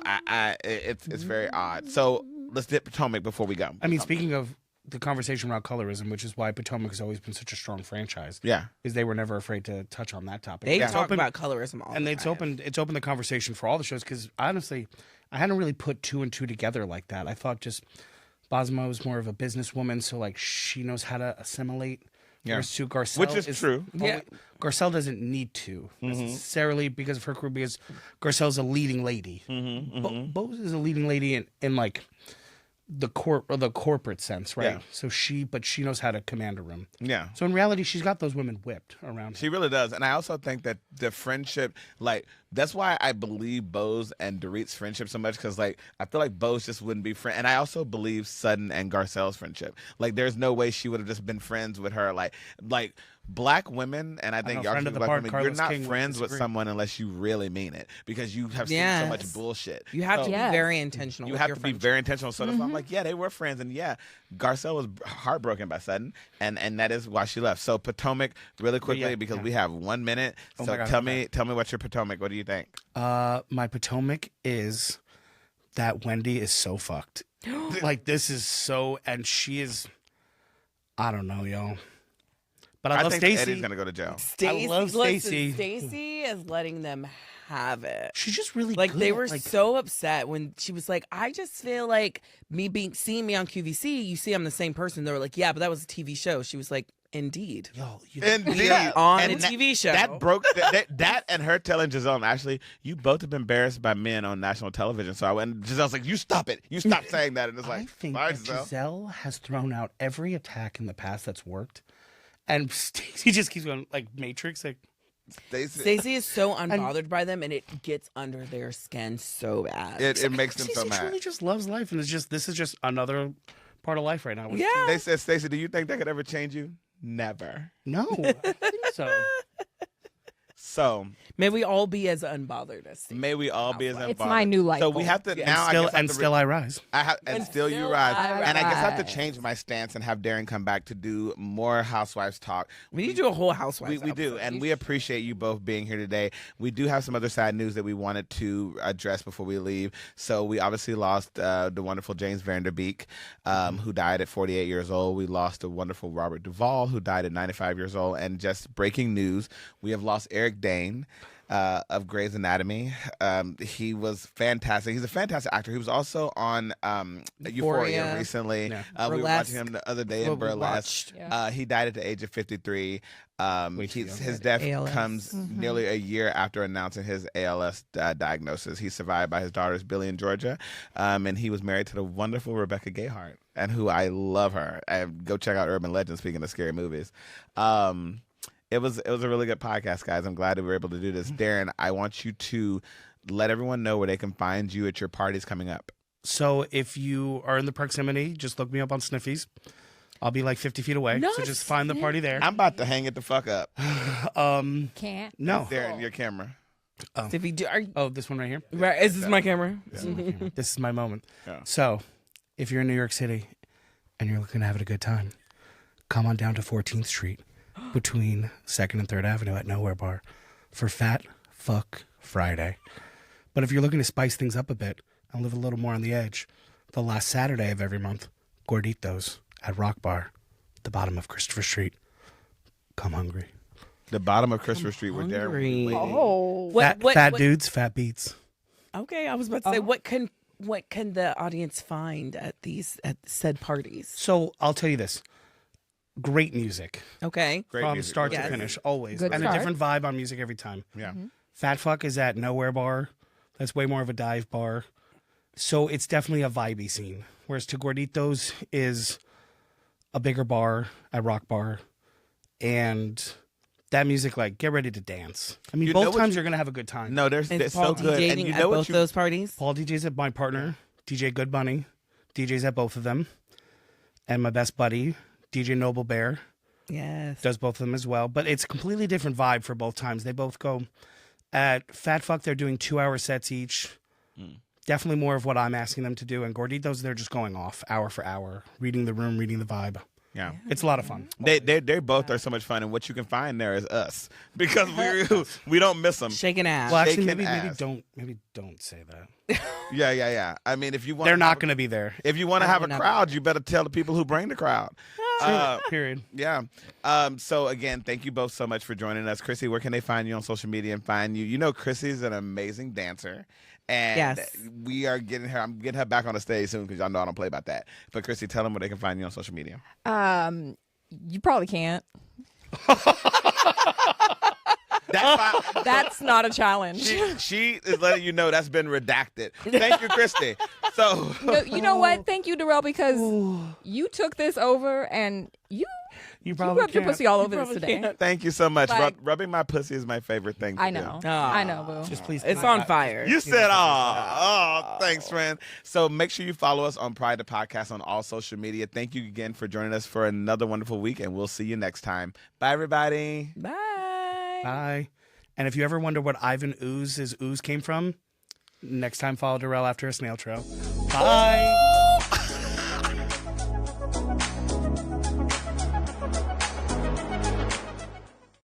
it's very odd. So let's dip Potomac before we go. I mean, speaking of the conversation around colorism, which is why Potomac has always been such a strong franchise, Yeah. is they were never afraid to touch on that topic. They It's talk opened- about colorism all and the it's time. opened the conversation for all the shows because honestly, I hadn't really put two and two together like that. I thought just Bosma was more of a businesswoman, so like she knows how to assimilate. Yeah. Whereas to Garcelle, Which is true. Yeah. Garcelle doesn't need to necessarily because of her career, because Garcelle's a leading lady. Bose is a leading lady in like the corporate sense, right? Yeah. So she knows how to command a room. Yeah. So in reality, she's got those women whipped around her. She really does. And I also think that the friendship, like, that's why I believe Bose and Dorit's friendship so much, because, like, I feel like Bose just wouldn't be friend. And I also believe Sutton and Garcelle's friendship. Like, there's no way she would have just been friends with her. Like black women, and I think know, y'all friend should of be the black part, women, you're Carlos not King would friends with disagree. someone unless you really mean it, because you have seen so much Yes. bullshit. You have to Yes. be very intentional. You with have your to be friendship. very intentional. So that's why I'm like, yeah, they were friends, and yeah, Garcelle was heartbroken by Sutton, and that is why she left. So Potomac, really quickly, because we have 1 minute. Oh So my God, tell okay. me what's your Potomac. What do you think? My Potomac is that Wendy is so fucked. Like this is so, and she is. I don't know, y'all. But I love think Stacey. Eddie's gonna go to jail. Stacey, love Stacey. Stacey is letting them have it. She's just really Like good they at, were like, so upset when she was like, I just feel like seeing me on QVC, you see I'm the same person. They were like, yeah, but that was a TV show. She was like, indeed. Yo, you Indeed. on And a TV show. That broke that and her telling Giselle and Ashley, you both have been embarrassed by men on national television. So I went, and Giselle's like, you stop it. You stop saying that. And it's I like, think sorry, that Giselle. Giselle has thrown out every attack in the past that's worked, and Stacey just keeps going like Matrix. Like Stacey is so unbothered by them, and it gets under their skin so bad. It makes them so Stacey mad. truly just loves life, and this is just another part of life right now. yeah. They said, Stacey, do you think that could ever change you? Never. No, I don't think so. So May we all be as unbothered as Stacey. may we all be as involved. It's my new life So we goal. have to now. And still I rise. And still you still rise. I And I guess I have to rise. change my stance and have Darren come back to do more Housewives talk. We need to do a whole Housewives. We do, episode. and we appreciate you both being here today. We do have some other sad news that we wanted to address before we leave. So we obviously lost the wonderful James Vanderbeek, who died at 48 years old. We lost the wonderful Robert Duvall, who died at 95 years old. And just breaking news, we have lost Eric Dane. of Grey's Anatomy. He was fantastic. He's a fantastic actor. He was also on Euphoria recently. Yeah. We were watching him the other day in Burlesque. Yeah. He died at the age of 53. His death ALS. comes nearly a year after announcing his ALS diagnosis. He's survived by his daughters Billy and Georgia, and he was married to the wonderful Rebecca Gayheart, and who I love her. Go check out Urban Legend. Speaking of scary movies, it was a really good podcast, guys. I'm glad that we were able to do this. Darren, I want you to let everyone know where they can find you at your parties coming up. So if you are in the proximity, just look me up on Sniffies. I'll be like 50 feet away. No, so just find the party there. I'm about to hang it the fuck up. Can't. No. Darren, your camera. Stiffy, Oh, this one right here? right, is this my camera? This is my moment. Yeah. So if you're in New York City and you're looking to have a good time, come on down to 14th Street between 2nd and 3rd Avenue at Nowhere Bar for Fat Fuck Friday. But if you're looking to spice things up a bit and live a little more on the edge, the last Saturday of every month, Gorditos at Rock Bar, the bottom of Christopher Street. Come hungry. The bottom of Christopher Street where Darren will be waiting. Oh. Fat dudes, fat beats. Okay, I was about to say, what can the audience find at said parties? So I'll tell you this. Great music. Okay. Great From music. start Yes. to finish, always. Good and start. a different vibe on music every time. Yeah. Fat Fuck is at Nowhere Bar. That's way more of a dive bar. So it's definitely a vibey scene. Whereas to Gorditos is a bigger bar at Rock Bar. And that music, like, get ready to dance. I mean, You know both what times you- you're going to have a good time. No, Is they're Paul so good. And DJing you at know both what you those parties? Paul DJ's at my partner, DJ Good Bunny. DJ's at both of them. And my best buddy, DJ Noble Bear, Yes. does both of them as well. But it's a completely different vibe for both times. They both go at Fat Fuck, they're doing 2-hour sets each. Definitely more of what I'm asking them to do. And Gorditos, they're just going off hour for hour, reading the room, reading the vibe. Yeah. It's a lot of fun. They both are so much fun, and what you can find there is us because we don't miss them. Shaking ass. Well, actually, shaking maybe ass. don't say that. Yeah. I mean, if you want, They're not going to be there. If you want to have a would not. crowd, you better tell the people who bring the crowd. Period. Yeah. So again, thank you both so much for joining us. Chrissy, where can they find you on social media and find you? You know, Chrissy's an amazing dancer. And Yes. we are getting her. I'm getting her back on the stage soon because y'all know I don't play about that. But Chrissy, tell them where they can find you on social media. You probably can't. That's fine. That's not a challenge. She is letting you know that's been redacted. Thank you, Christy. So No, you know what? Thank you, Darrell, because you took this over and you probably rubbed your can't. pussy all over this today. thank you so much. Like- rubbing my pussy is my favorite thing to I do. know. Aw. I know, boo. Just please. It's on fire. You said, oh, thanks, friend. So make sure you follow us on Pride the Podcast on all social media. Thank you again for joining us for another wonderful week, and we'll see you next time. Bye, everybody. Bye. Bye. And if you ever wonder what Ivan Ooze's ooze came from, next time follow Darrell after a snail trail. Bye.